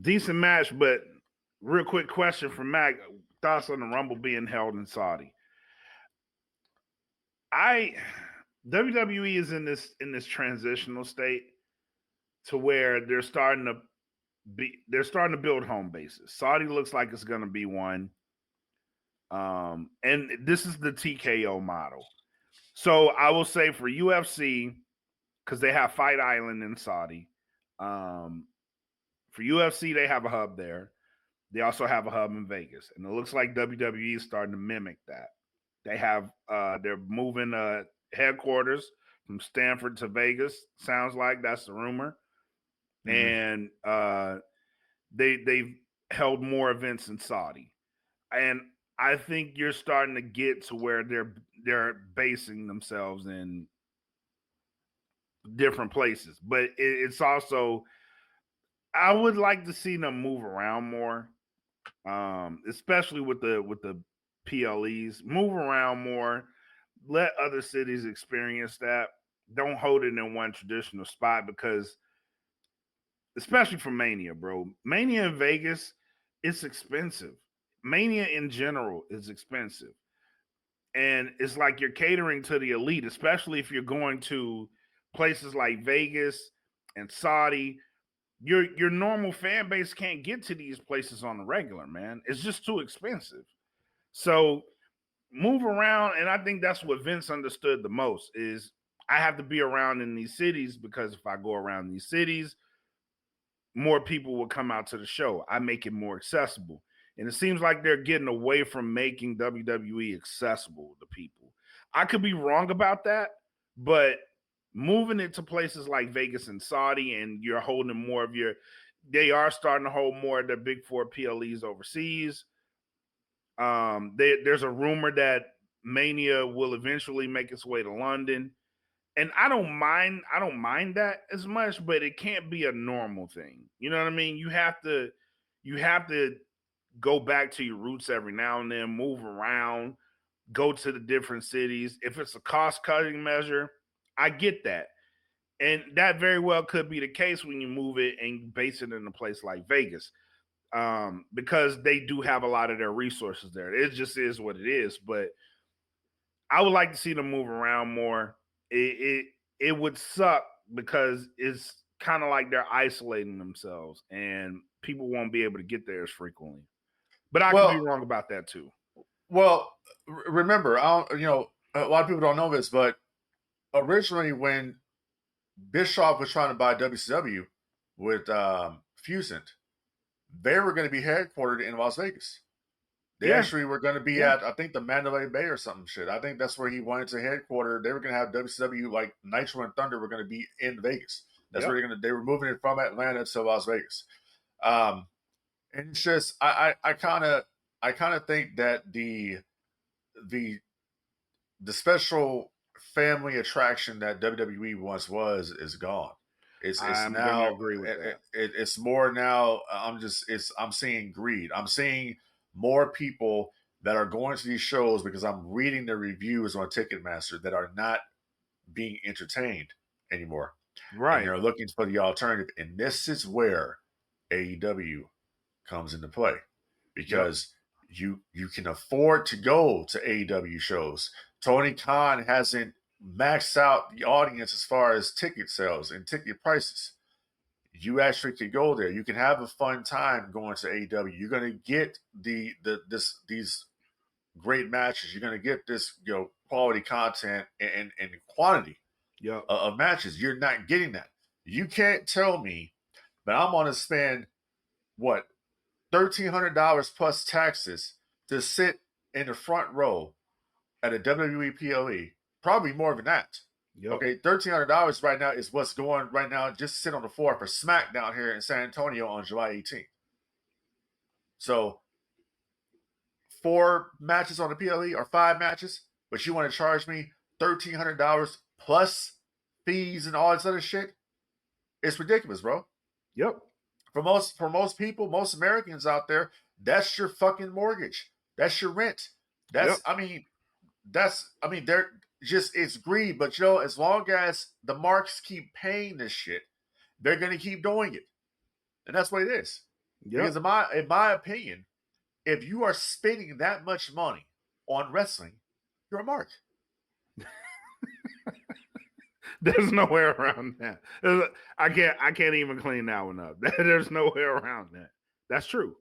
C: decent match. But real quick question from Mac: thoughts on the Rumble being held in Saudi? WWE is in this transitional state to where they're starting to build home bases. Saudi looks like it's going to be one. And this is the TKO model. So I will say for UFC, because they have Fight Island in Saudi. For UFC, they have a hub there. They also have a hub in Vegas, and it looks like WWE is starting to mimic that. They have they're moving headquarters from Stanford to Vegas. Sounds like that's the rumor, and they've held more events in Saudi, and I think you're starting to get to where they're basing themselves in different places, but it's also I would like to see them move around more, especially with the PLEs. Move around more, let other cities experience that. Don't hold it in one traditional spot because, especially for Mania, bro, Mania in Vegas, it's expensive. Mania in general is expensive, and it's like you're catering to the elite, especially if you're going to places like Vegas and Saudi. your normal fan base can't get to these places on the regular, man. It's just too expensive. So move around, and I think that's what Vince understood the most is I have to be around in these cities because if I go around these cities, more people will come out to the show. I make it more accessible. And it seems like they're getting away from making WWE accessible to people. I could be wrong about that, but moving it to places like Vegas and Saudi, and you're holding more of they are starting to hold more of their big four PLEs overseas. There's a rumor that Mania will eventually make its way to London. And I don't mind that as much, but it can't be a normal thing. You know what I mean? You have to go back to your roots every now and then, move around, go to the different cities. If it's a cost-cutting measure, I get that. And that very well could be the case when you move it and base it in a place like Vegas. Because they do have a lot of their resources there. It just is what it is. But I would like to see them move around more. It would suck because it's kind of like they're isolating themselves and people won't be able to get there as frequently. But I could be wrong about that too.
D: Well, remember, a lot of people don't know this, but originally when Bischoff was trying to buy WCW with Fusent, they were going to be headquartered in Las Vegas. They actually were going to be at, I think, the Mandalay Bay or something shit. I think that's where he wanted to headquarter. They were going to have WCW, like Nitro and Thunder, were going to be in Vegas. That's where they were moving it from Atlanta to Las Vegas. And it's just, I kind of think that the special family attraction that WWE once was is gone. I'm now agree with that. It's more now. I'm seeing greed. I'm seeing more people that are going to these shows because I'm reading the reviews on Ticketmaster that are not being entertained anymore. Right. And they're looking for the alternative. And this is where AEW comes into play because you can afford to go to AEW shows. Tony Khan hasn't maxed out the audience as far as ticket sales and ticket prices. You actually could go there. You can have a fun time going to AEW. You're going to get these great matches. You're going to get this quality content and quantity of matches. You're not getting that. You can't tell me that I'm going to spend what $1,300 plus taxes to sit in the front row at a WWE PLE. Probably more than that. Yep. Okay, $1,300 right now is what's going right now. Just sit on the floor for SmackDown here in San Antonio on July 18th. So 4 matches on the PLE or 5 matches, but you want to charge me $1,300 plus fees and all this other shit? It's ridiculous, bro.
C: Yep.
D: For most people, most Americans out there, that's your fucking mortgage. That's your rent. They're just, it's greed. But as long as the marks keep paying this shit, they're gonna keep doing it. And that's what it is. Yep. Because in my opinion, if you are spending that much money on wrestling, you're a mark.
C: There's no way around that. I can't even clean that one up. There's no way around that. That's true.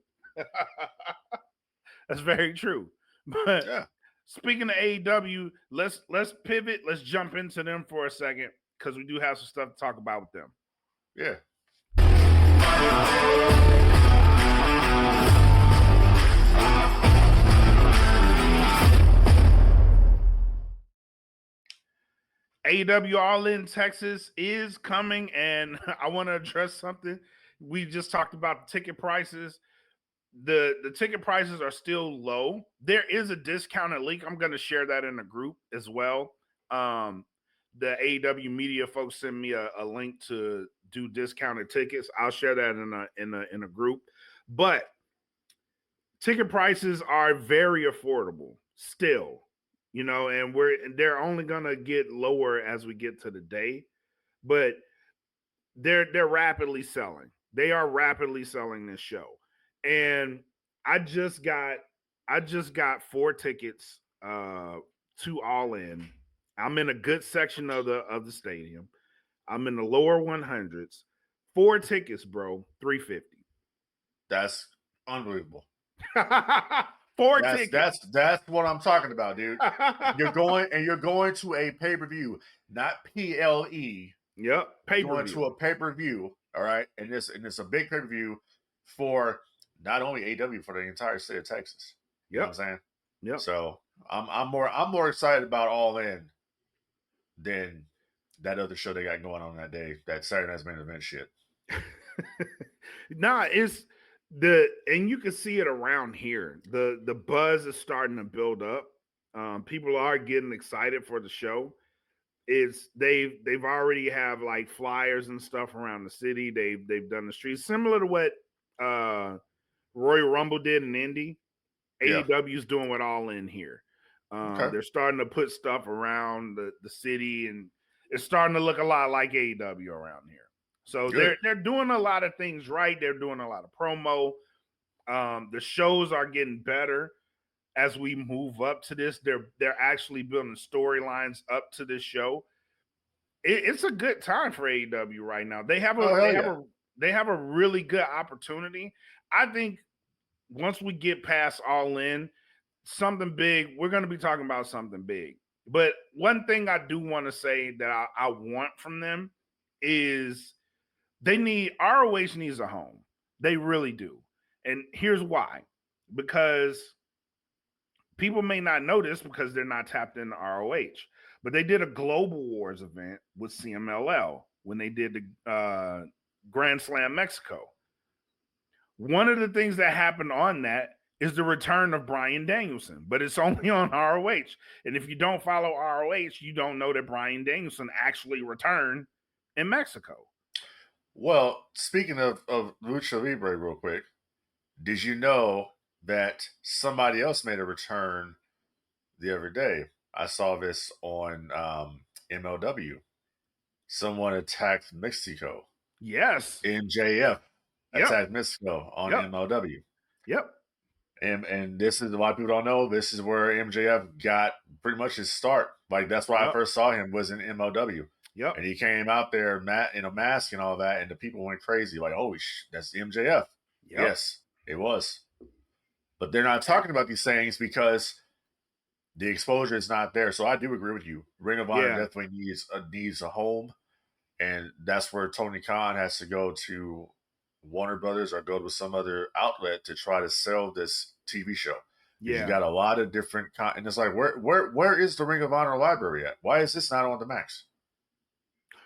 C: That's very true. But speaking of AEW, let's pivot. Let's jump into them for a second because we do have some stuff to talk about with them.
D: Yeah.
C: AEW All In Texas is coming, and I want to address something. We just talked about the ticket prices. The ticket prices are still low. There is a discounted link. I'm going to share that in a group as well. The AEW media folks send me a link to do discounted tickets. I'll share that in a group. But ticket prices are very affordable still. And they're only gonna get lower as we get to the day, but they're rapidly selling. They are rapidly selling this show, and I just got 4 tickets to All In. I'm in a good section of the stadium. I'm in the lower 100s 4 tickets, bro, $350.
D: That's unbelievable.
C: 4
D: That's
C: tickets.
D: that's what I'm talking about, dude. You're going to a pay-per-view, not PLE.
C: Yep,
D: Going to a pay-per-view, all right, and it's a big pay-per-view for not only AEW, for the entire state of Texas. You know what I'm saying?
C: Yep.
D: So I'm more excited about All In than that other show they got going on that day, that Saturday Night's Main Event shit.
C: Nah, it's and you can see it around here. The buzz is starting to build up. People are getting excited for the show. They've already have like flyers and stuff around the city. They've done the streets similar to what Royal Rumble did in Indy.
D: Yeah.
C: AEW's doing it All In here.
D: Okay.
C: They're starting to put stuff around the city, and it's starting to look a lot like AEW around here. So
D: Good.
C: they're doing a lot of things right. They're doing a lot of promo. The shows are getting better as we move up to this. They're actually building storylines up to this show. It's a good time for AEW right now. They have a really good opportunity. I think once we get past All In, something big, we're going to be talking about something big. But one thing I do want to say that I want from them is ROH needs a home. They really do. And here's why. Because people may not know this because they're not tapped into ROH. But they did a Global Wars event with CMLL when they did the Grand Slam Mexico. One of the things that happened on that is the return of Bryan Danielson, but it's only on ROH. And if you don't follow ROH, you don't know that Bryan Danielson actually returned in Mexico.
D: Well, speaking of Lucha Libre real quick, did you know that somebody else made a return the other day? I saw this on MLW. Someone attacked Mexico.
C: Yes.
D: MJF attacked Mexico on MLW.
C: Yep.
D: And this is why people don't know. This is where MJF got pretty much his start. Like, that's why I first saw him was in MLW.
C: Yep.
D: And he came out there in a mask and all that, and the people went crazy. Like, oh, that's MJF. Yep. Yes, it was. But they're not talking about these things because the exposure is not there. So I do agree with you. Ring of Honor definitely needs a home. And that's where Tony Khan has to go to Warner Brothers or go to some other outlet to try to sell this TV show. Yeah. You got a lot of different and it's like, where is the Ring of Honor library at? Why is this not on the Max?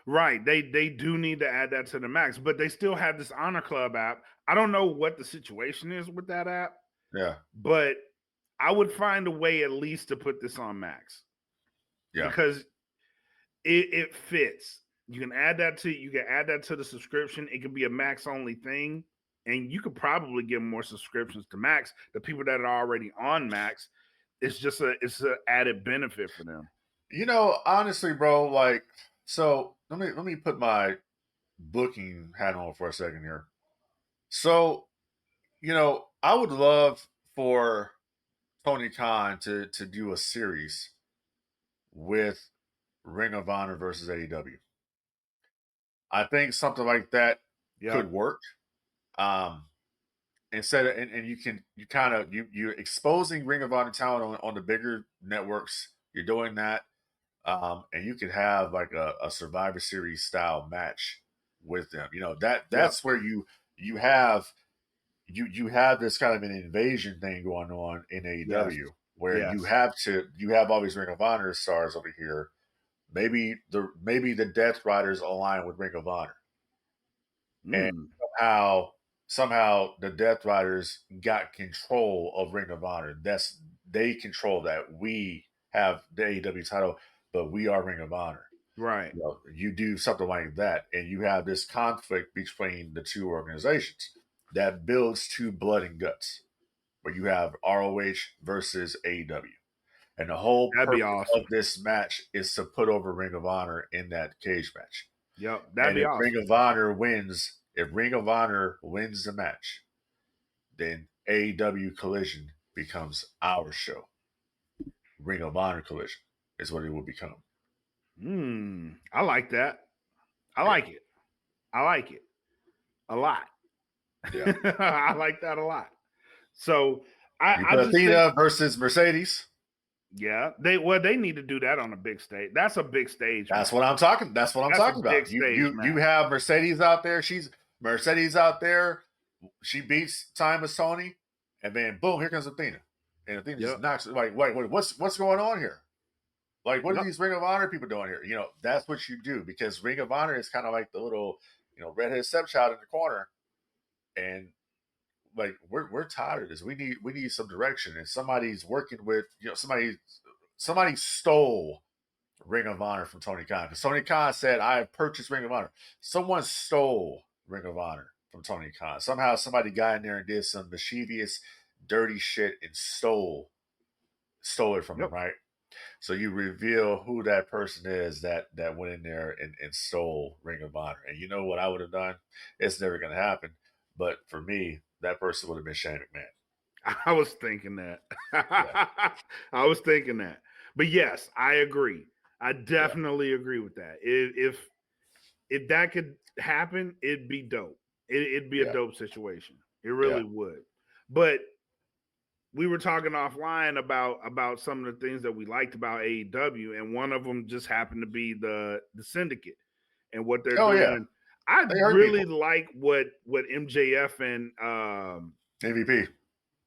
C: Right. They do need to add that to the Max, but they still have this Honor Club app. I don't know what the situation is with that app.
D: Yeah.
C: But I would find a way at least to put this on Max.
D: Yeah.
C: Because it fits. You can add that to the subscription. It could be a Max only thing. And you could probably get more subscriptions to Max. The people that are already on Max, it's an added benefit for them.
D: You know, honestly, bro, like, so let me put my booking hat on for a second here. So, you know, I would love for Tony Khan to do a series with Ring of Honor versus AEW. I think something like that could work. Instead of, and you're exposing Ring of Honor talent on the bigger networks. You're doing that. And you could have like a Survivor Series style match with them. You know, that's where you have this kind of an invasion thing going on in AEW where you have all these Ring of Honor stars over here. Maybe the Death Riders align with Ring of Honor. And somehow the Death Riders got control of Ring of Honor. They control that. We have the AEW title, but we are Ring of Honor.
C: Right.
D: You know, you do something like that, and you have this conflict between the two organizations that builds to blood and guts, where you have ROH versus AEW. And the whole purpose of this match is to put over Ring of Honor in that cage match.
C: Yep, that'd be awesome.
D: Ring of Honor wins, if Ring of Honor wins the match, then AEW Collision becomes our show. Ring of Honor Collision is what it will become.
C: I like that. I like it. a lot.
D: Yeah.
C: I like that a lot. So
D: You
C: I
D: put
C: just think,
D: Athena versus Mercedes.
C: yeah, they need to do that on a big stage. That's a big stage.
D: That's
C: match.
D: what I'm talking. That's what I'm
C: That's a
D: talking
C: big
D: about. You
C: stage
D: you
C: match.
D: have Mercedes out there. She's Mercedes out there. She beats Timeless Tony, and then boom, here comes Athena, and Athena just
C: Yep.
D: knocks. Like, wait, what's going on here? Like, what are
C: Yep.
D: these Ring of Honor people doing here? You know, that's what you do, because Ring of Honor is kind of like the little, redheaded stepchild in the corner, and like we're tired of this. We need some direction, and somebody's working with somebody stole Ring of Honor from Tony Khan, because Tony Khan said, "I have purchased Ring of Honor." Someone stole Ring of Honor from Tony Khan. Somehow somebody got in there and did some mischievous, dirty shit and stole it from him, right? So you reveal who that person is that went in there and stole Ring of Honor. And you know what I would have done? It's never going to happen. But for me, that person would have been Shane McMahon.
C: I was thinking that.
D: Yeah.
C: I was thinking that. But yes, I agree. I definitely agree with that. If that could happen, it'd be dope. It'd be a dope situation. It really would. But we were talking offline about some of the things that we liked about AEW, and one of them just happened to be the Syndicate and what they're doing.
D: Yeah.
C: I
D: They hurt
C: really
D: people.
C: like what MJF and
D: MVP.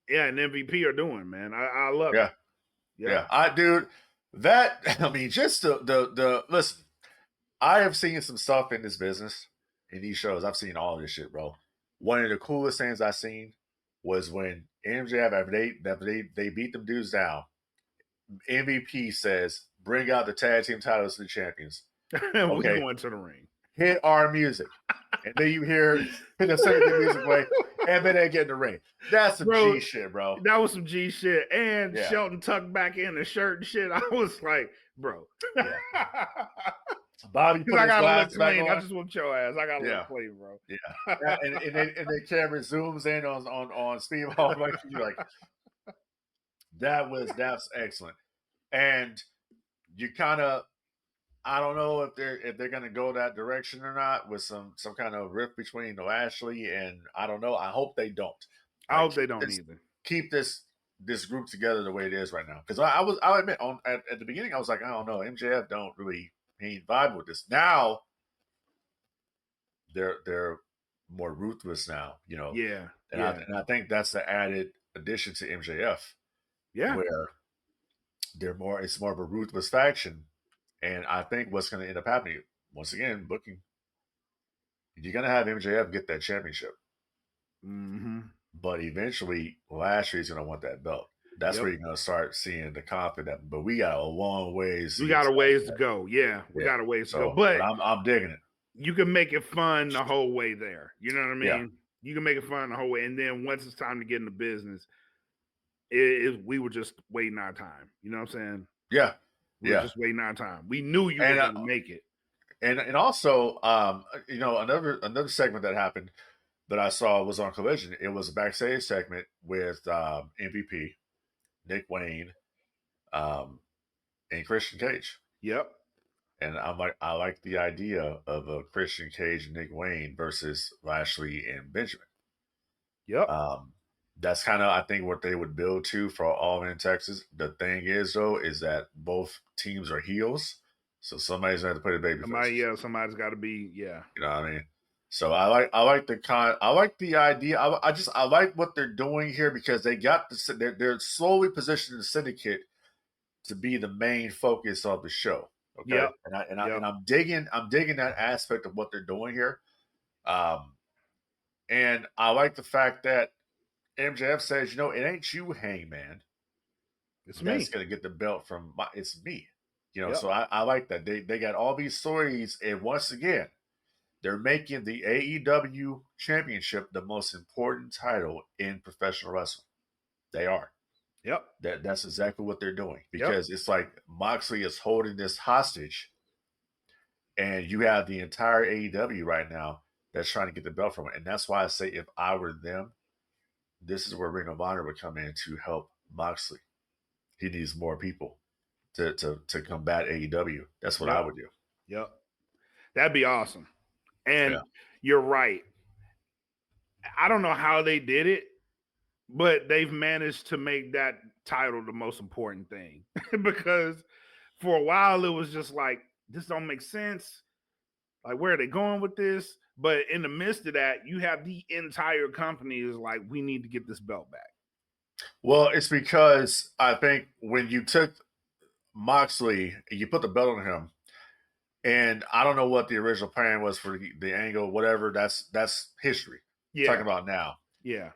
C: Yeah, and MVP are doing, man. I love it.
D: Yeah. I mean, just the listen, I have seen some stuff in this business, in these shows. I've seen all this shit, bro. One of the coolest things I seen was when MJF, after they beat them dudes down, MVP says, "Bring out the tag team titles to the champions."
C: We going to the ring.
D: Hit our music. And then you hear the Syndicate music play, and then they get in the ring. That's some G shit, bro.
C: That was some G shit. And Shelton tucked back in the shirt and shit. I was like, bro.
D: Yeah. Bobby put
C: I
D: his
C: gotta look
D: back
C: clean.
D: on.
C: I just whooped your ass. I gotta look clean, bro.
D: Yeah. and the camera zooms in on Speedball. Like, you're like, that's excellent. And you kind of, I don't know if they're gonna go that direction or not, with some kind of rift between Lashley and, I don't know. I hope they don't.
C: I hope they don't either.
D: Keep this group together the way it is right now. Because I'll admit, at the beginning, I was like, I don't know, MJF don't really, he ain't vibe with this. Now they're more ruthless now,
C: Yeah.
D: And I think that's the added addition to MJF.
C: Yeah.
D: Where it's more of a ruthless faction. And I think what's going to end up happening, once again, booking, you're going to have MJF get that championship.
C: Mm-hmm.
D: But eventually, Lashley's going to want that belt. That's where you're going to start seeing the confidence. But we got a long ways.
C: We got a ways to go. Yeah, we got a ways to go. But
D: I'm digging it.
C: You can make it fun the whole way there. You know what I mean?
D: Yeah.
C: You can make it fun the whole way. And then once it's time to get into business, we were just waiting our time. You know what I'm saying?
D: Yeah.
C: We were just waiting our time. We knew you were going to make it.
D: And also, another segment that happened that I saw was on Collision. It was a backstage segment with MVP, Nick Wayne, and Christian Cage.
C: Yep.
D: And I like the idea of a Christian Cage and Nick Wayne versus Lashley and Benjamin.
C: Yep.
D: That's kind of, I think, what they would build to for All In Texas. The thing is, though, is that both teams are heels, so somebody's going to play the baby face.
C: Somebody's got to be,
D: You know what I mean? So I like the idea. I like what they're doing here, because they got they're slowly positioning the Syndicate to be the main focus of the show. Okay,
C: yep.
D: and I'm digging that aspect of what they're doing here. And I like the fact that MJF says, it ain't you, Hangman.
C: It's me.
D: That's gonna get the belt from it's me. So I like that. They got all these stories, and once again, they're making the AEW Championship the most important title in professional wrestling. They are.
C: Yep.
D: That's exactly what they're doing, because it's like Moxley is holding this hostage, and you have the entire AEW right now that's trying to get the belt from it. And that's why I say, if I were them, this is where Ring of Honor would come in to help Moxley. He needs more people to combat AEW. That's what I would do.
C: Yep. That'd be awesome. And you're right. I don't know how they did it, but they've managed to make that title the most important thing because for a while it was just like this don't make sense. Like, where are they going with this? But in the midst of that, you have the entire company is like, we need to get this belt back.
D: Well, it's because I think when you took Moxley, you put the belt on him, and I don't know what the original plan was for the angle, whatever. That's history.
C: Yeah.
D: Talking about now.
C: Yeah.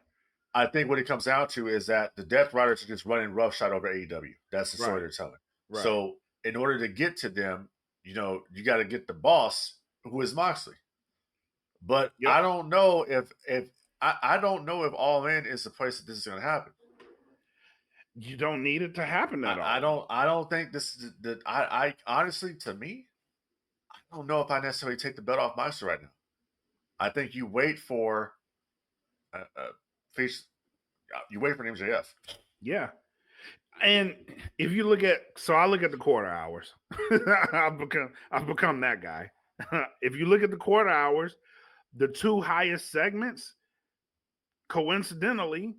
D: I think what it comes down to is that the Death Riders are just running roughshod over AEW. That's the story they're telling. Right. So in order to get to them, you got to get the boss, who is Moxley. But I don't know if I don't know if All In is the place that this is going to happen.
C: You don't need it to happen at
D: all. I don't think this is the. I honestly, to me, I don't know if I necessarily take the belt off Moxley right now. I think you wait for you wait for an MJF.
C: Yeah. And if you look at, so I look at the quarter hours. I've become that guy. If you look at the quarter hours, the two highest segments, coincidentally,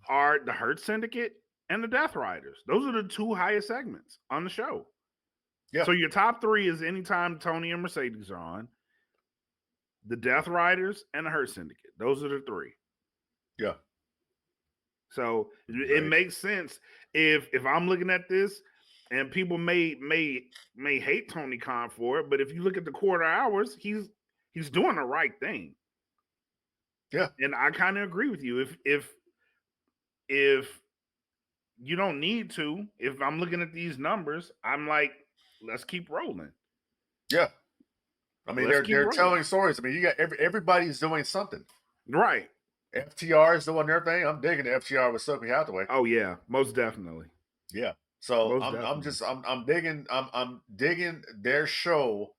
C: are the Hurt Syndicate and the Death Riders. Those are the two highest segments on the show. Yeah. So your top three is anytime Tony and Mercedes are on, the Death Riders and the Hurt Syndicate. Those are the three.
D: Yeah.
C: So it makes sense if I'm looking at this, and people may hate Tony Khan for it, but if you look at the quarter hours, he's doing the right thing.
D: Yeah,
C: and I kind of agree with you. If you don't need to, if I'm looking at these numbers, I'm like, let's keep rolling.
D: Yeah, I mean they're telling stories. I mean, you got everybody's doing something,
C: right?
D: FTR is doing their thing. I'm digging the FTR with Sophie Hathaway.
C: Oh yeah, most definitely.
D: Yeah. So I'm digging their show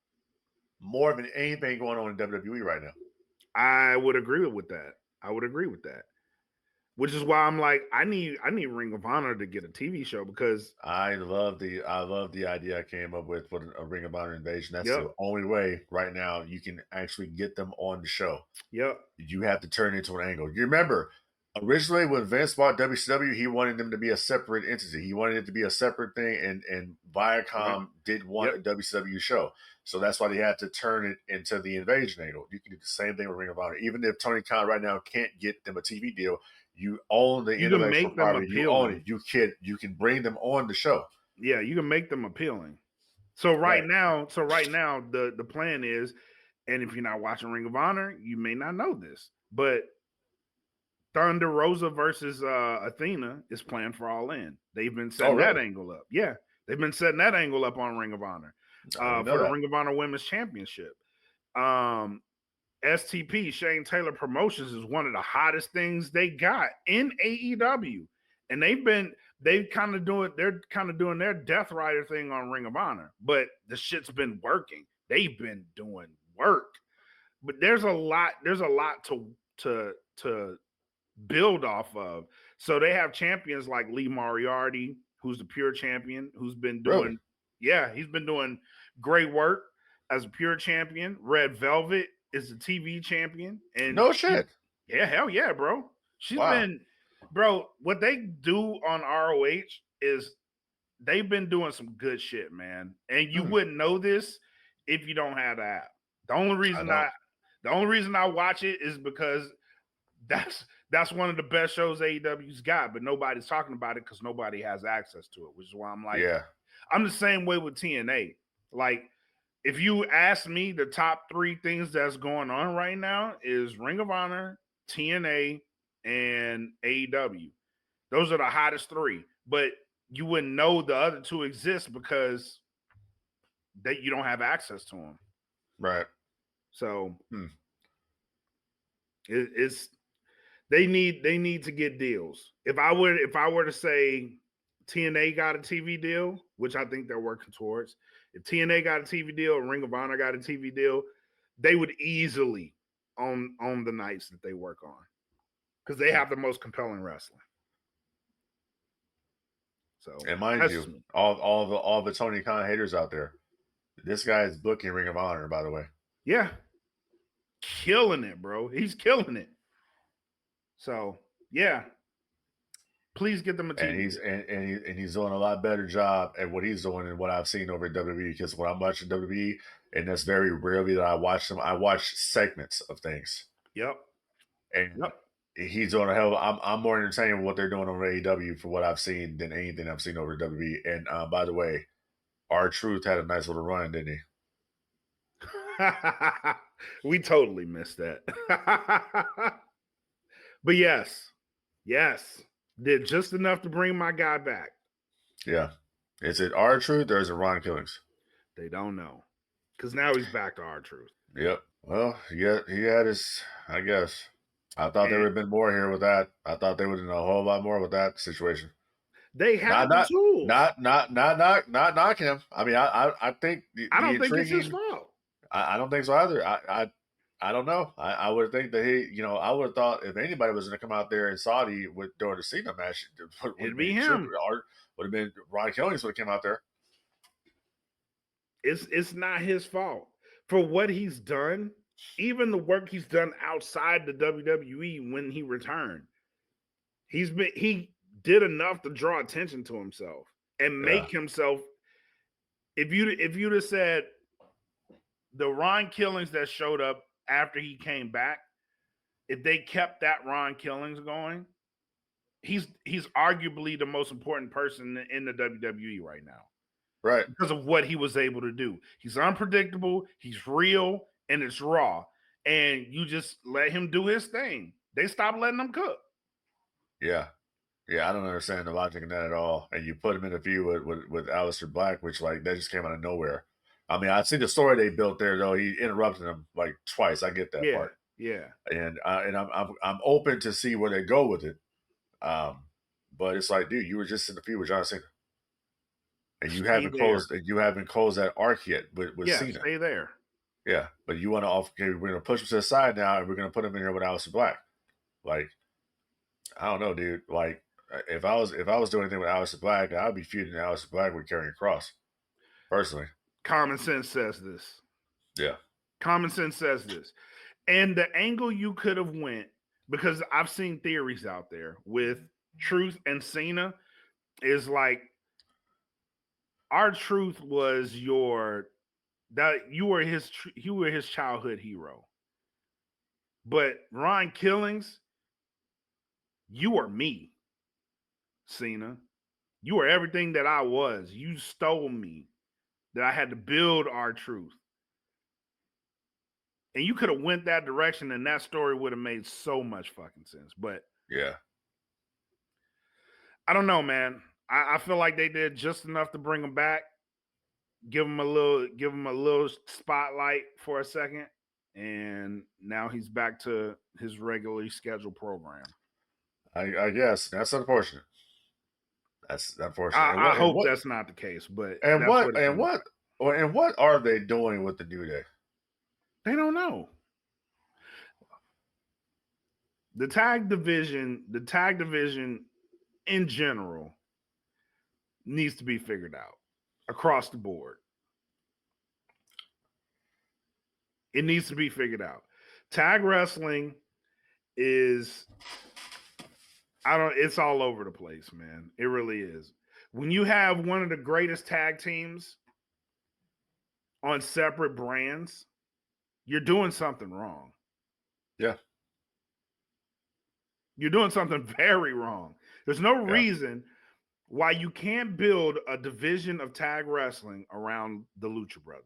D: more than anything going on in WWE right now.
C: I would agree with that. Which is why I'm like, I need Ring of Honor to get a TV show, because
D: I love the idea I came up with a Ring of Honor invasion. That's the only way right now you can actually get them on the show.
C: Yep.
D: You have to turn it into an angle. You remember originally when Vince bought WCW, he wanted them to be a separate entity. He wanted it to be a separate thing, and Viacom did want a WCW show. So that's why they had to turn it into the invasion angle. You can do the same thing with Ring of Honor. Even if Tony Khan right now can't get them a TV deal, you own the intellectual property. You own it. You can bring them on the show.
C: Yeah, you can make them appealing. So right now, the plan is, and if you're not watching Ring of Honor, you may not know this, but Thunder Rosa versus Athena is planned for All In. They've been setting that angle up. Yeah, they've been setting that angle up on Ring of Honor for the Ring of Honor Women's Championship. STP, Shane Taylor Promotions, is one of the hottest things they got in AEW, and they're kind of doing their Death Rider thing on Ring of Honor, but the shit's been working. They've been doing work, but there's a lot to build off of. So they have champions like Lee Moriarty, who's the pure champion, who's been doing he's been doing great work as a pure champion. Red Velvet is the TV champion. And
D: no shit.
C: Hell yeah, bro. She's been, bro, what they do on ROH is they've been doing some good shit, man. And you wouldn't know this if you don't have the app. The only reason I watch it is because that's one of the best shows AEW's got, but nobody's talking about it because nobody has access to it, which is why I'm like, I'm the same way with TNA. Like, if you ask me, the top three things that's going on right now is Ring of Honor, TNA, and AEW. Those are the hottest three, but you wouldn't know the other two exist because you don't have access to them.
D: Right.
C: So it's they need to get deals. If I were to say TNA got a TV deal, which I think they're working towards, if TNA got a TV deal and Ring of Honor got a TV deal, they would easily own the nights that they work on, because they have the most compelling wrestling. So,
D: and mind you, all the Tony Khan haters out there, this guy is booking Ring of Honor, by the way.
C: Yeah, killing it, bro. He's killing it. So yeah, please get them a
D: And
C: TV
D: he's
C: deal.
D: and he's doing a lot better job at what he's doing than what I've seen over at WWE. Because when I'm watching WWE, and that's very rarely that I watch them, I watch segments of things,
C: Yep.
D: and
C: Yep.
D: he's doing a hell. I'm more entertained with what they're doing on AEW for what I've seen than anything I've seen over at WWE. And by the way, R-Truth had a nice little run, didn't he?
C: We totally missed that. But yes, did just enough to bring my guy back.
D: Yeah. Is it R-Truth or is it Ron Killings?
C: They don't know. Because now he's back to R-Truth.
D: Yep. Well, yeah, he had his, I guess. I thought there would have been more here with that. I thought they would have done a whole lot more with that situation.
C: They have the tools.
D: Not knocking him. I mean, I think
C: I don't think it's his fault.
D: I don't think so either. I don't know. I would think that I would have thought if anybody was going to come out there in Saudi during the Cena match,
C: It'd be him.
D: Or would have been Ron Killings would have came out there.
C: It's not his fault for what he's done. Even the work he's done outside the WWE when he returned, he did enough to draw attention to himself and make himself. If you'd have said the Ron Killings that showed up after he came back, if they kept that Ron Killings going, he's arguably the most important person in the WWE right now.
D: Right.
C: Because of what he was able to do. He's unpredictable, he's real, and it's raw. And you just let him do his thing. They stopped letting him cook.
D: Yeah. Yeah, I don't understand the logic in that at all. And you put him in a feud with Aleister Black, which that just came out of nowhere. I mean, I see the story they built there though. He interrupted him like twice. I get that part.
C: Yeah.
D: And I'm open to see where they go with it. But it's like, dude, you were just in the feud with John Cena. And you haven't closed that arc yet with Cena.
C: Stay there.
D: Yeah, but you want to okay, we're gonna push him to the side now, and we're gonna put him in here with Aleister Black. Like, I don't know, dude. Like, if I was doing anything with Aleister Black, I'd be feuding Aleister Black with Karrion Kross. Personally,
C: common sense says this.
D: Yeah,
C: common sense says this. And the angle you could have went, because I've seen theories out there with Truth and Cena, is like R-Truth was you were his childhood hero. But Ron Killings, you are me, Cena. You are everything that I was. You stole me. That I had to build R-Truth. And you could have went that direction and that story would have made so much fucking sense. But
D: yeah,
C: I don't know, man. I feel like they did just enough to bring him back, give him a little spotlight for a second, and now he's back to his regularly scheduled program.
D: I guess that's unfortunate. That's unfortunate.
C: I hope that's not the case, but
D: what are they doing with the New Day?
C: They don't know. The tag division in general needs to be figured out across the board. It needs to be figured out. Tag wrestling is it's all over the place, man. It really is. When you have one of the greatest tag teams on separate brands, you're doing something wrong.
D: Yeah.
C: You're doing something very wrong. There's no reason why you can't build a division of tag wrestling around the Lucha Brothers.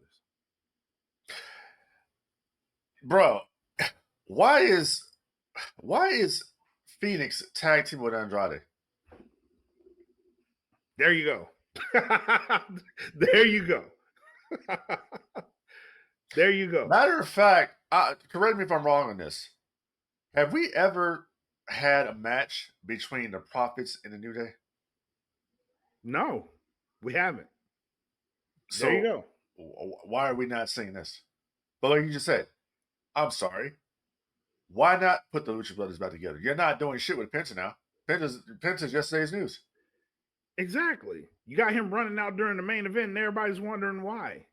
D: Bro, why is Phoenix tag team with Andrade?
C: There you go. There you go. There you go.
D: Matter of fact, correct me if I'm wrong on this. Have we ever had a match between the Prophets and the New Day?
C: No, we haven't.
D: So,
C: there you go.
D: Why are we not seeing this? But like you just said, I'm sorry. Why not put the Lucha Brothers back together? You're not doing shit with Penta now. Penta's yesterday's news.
C: Exactly. You got him running out during the main event and everybody's wondering why.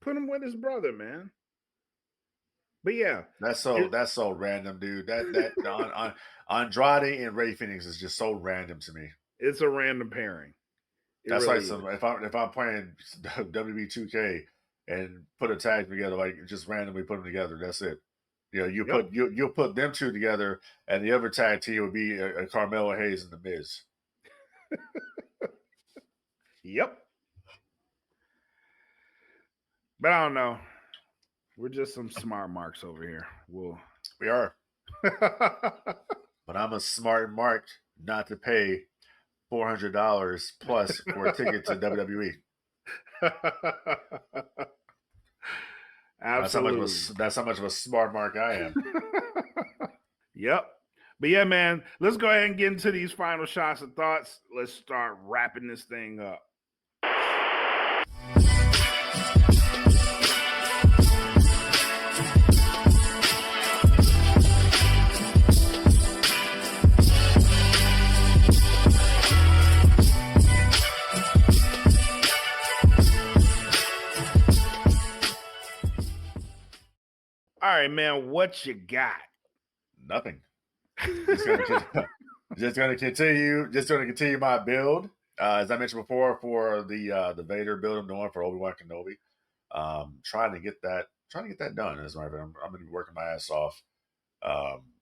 C: Put him with his brother, man. But yeah,
D: That's so random, dude. That Andrade and Ray Phoenix is just so random to me.
C: it's a random pairing. It
D: That's
C: really
D: like
C: is.
D: if I'm playing WWE 2K and put a tag together, like just randomly put them together. That's it. You know, you'll put them two together, and the other tag team would be a Carmelo Hayes and the Miz.
C: Yep. But I don't know. We're just some smart marks over here.
D: We are, but I'm a smart mark not to pay $400 plus for a ticket to WWE.
C: Absolutely.
D: That's how much of a smart mark I am.
C: Yep. But yeah, man, let's go ahead and get into these final shots and thoughts. Let's start wrapping this thing up. All right, man, what you got?
D: Nothing. Just gonna continue my build. As I mentioned before, for the Vader build I'm doing for Obi-Wan Kenobi. Trying to get that done. As a matter of fact, I'm gonna be working my ass off.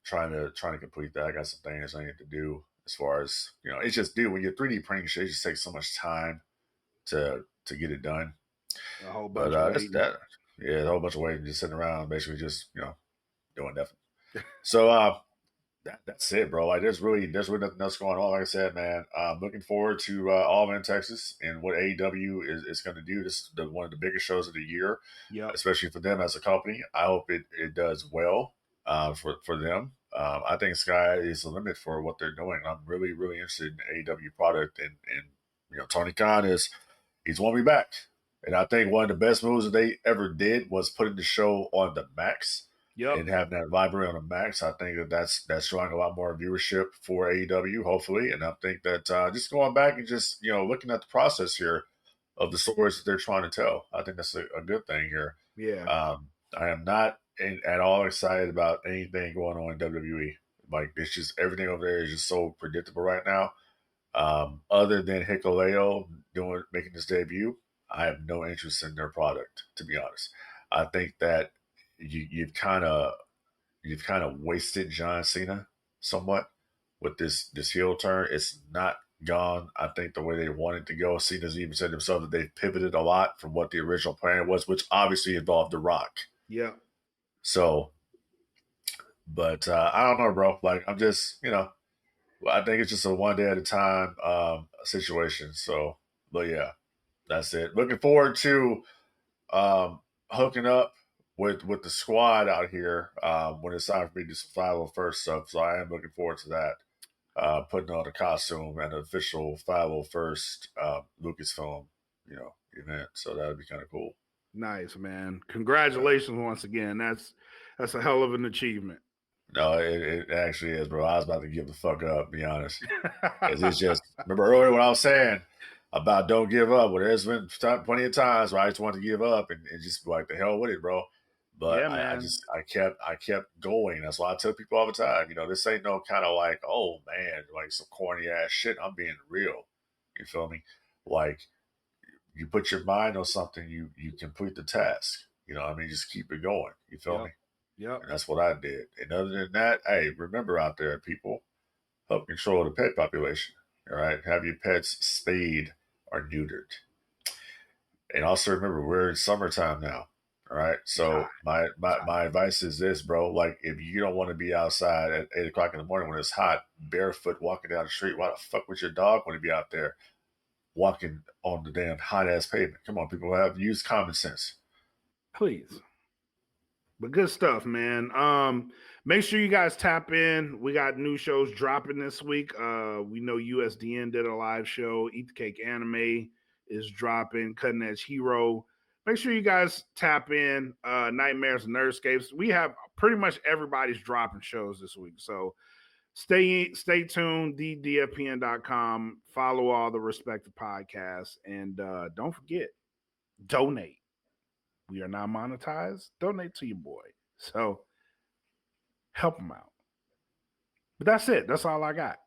D: Trying to complete that. I got some things I need to do as far as, you know, it's just, dude, when you're 3D printing shit, it just takes so much time to get it done.
C: A whole bunch of
D: that's that. Yeah, a whole bunch of waiting, just sitting around, basically just, you know, doing nothing. So that's it, bro. Like there's really nothing else going on. Like I said, man, I'm looking forward to All In Texas and what AEW is going to do. This is one of the biggest shows of the year, especially for them as a company. I hope it does well for them. I think sky is the limit for what they're doing. I'm really interested in AEW product, and you know, Tony Khan he's won me back. And I think one of the best moves that they ever did was putting the show on the max.
C: Yep.
D: And having that library on the max. I think that's showing a lot more viewership for AEW, hopefully. And I think that just going back and just, you know, looking at the process here of the stories that they're trying to tell, I think that's a good thing here.
C: Yeah.
D: I am not at all excited about anything going on in WWE. Like, it's just everything over there is just so predictable right now. Other than Hikuleo making his debut, I have no interest in their product, to be honest. I think that you've kind of wasted John Cena somewhat with this heel turn. It's not gone, I think, the way they wanted to go. Cena's even said himself that they've pivoted a lot from what the original plan was, which obviously involved The Rock.
C: Yeah.
D: So, but I don't know, bro. Like, I'm just, you know, I think it's just a one day at a time situation. So, but yeah, that's it. Looking forward to hooking up with the squad out here when it's time for me to do some 501st stuff. So I am looking forward to that. Putting on a costume and an official 501st Lucasfilm, you know, event. So that would be kind of cool.
C: Nice, man. Congratulations once again. That's a hell of an achievement.
D: No, it actually is, bro. I was about to give the fuck up, to be honest. It's just, remember earlier what I was saying about don't give up. Well, there's been plenty of times where I just want to give up and just be like, the hell with it, bro. But yeah, I kept going. That's why I tell people all the time, you know, this ain't no kind of like, oh man, like some corny ass shit. I'm being real. You feel me? Like, you put your mind on something, you complete the task. You know what I mean? Just keep it going. You feel me?
C: Yep.
D: And that's what I did. And other than that, hey, remember out there, people, help control the pet population. All right? Have your pets spayed or neutered. And also remember, we're in summertime now. All right. So my advice is this, bro. Like, if you don't want to be outside at 8 o'clock in the morning when it's hot, barefoot walking down the street, why the fuck would your dog want to be out there walking on the damn hot ass pavement? Come on, people, use common sense.
C: Please. But good stuff, man. Make sure you guys tap in. We got new shows dropping this week. We know USDN did a live show. Eat the Cake Anime is dropping. Cutting Edge Hero. Make sure you guys tap in. Nightmares and Nerdscapes. We have pretty much everybody's dropping shows this week. So stay tuned. DDFPN.com. Follow all the respective podcasts. And don't forget, donate. We are not monetized. Donate to your boy. So help them out. But that's it. That's all I got.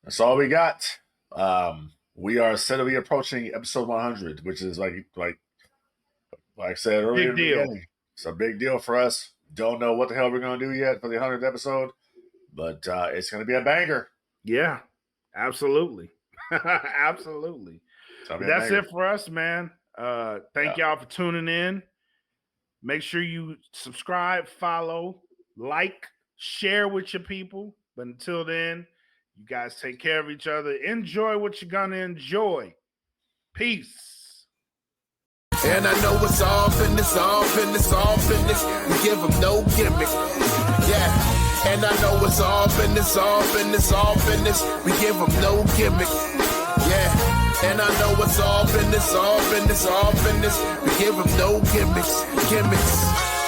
D: That's all we got. We are set to be approaching episode 100, which is like I said earlier in the beginning. It's a big deal for us. Don't know what the hell we're going to do yet for the 100th episode, but it's going to be a banger.
C: Yeah, absolutely. Absolutely. That's it for us, man. Thank y'all for tuning in. Make sure you subscribe, follow, like, share with your people. But until then, you guys take care of each other. Enjoy what you're going to enjoy. Peace.
B: And I know it's all business, all business, all business. We give them no gimmick. Yeah. And I know it's all business, all business, all business. We give them no gimmick. Yeah. And I know it's all business, all business, all business. We give them no gimmicks, gimmicks.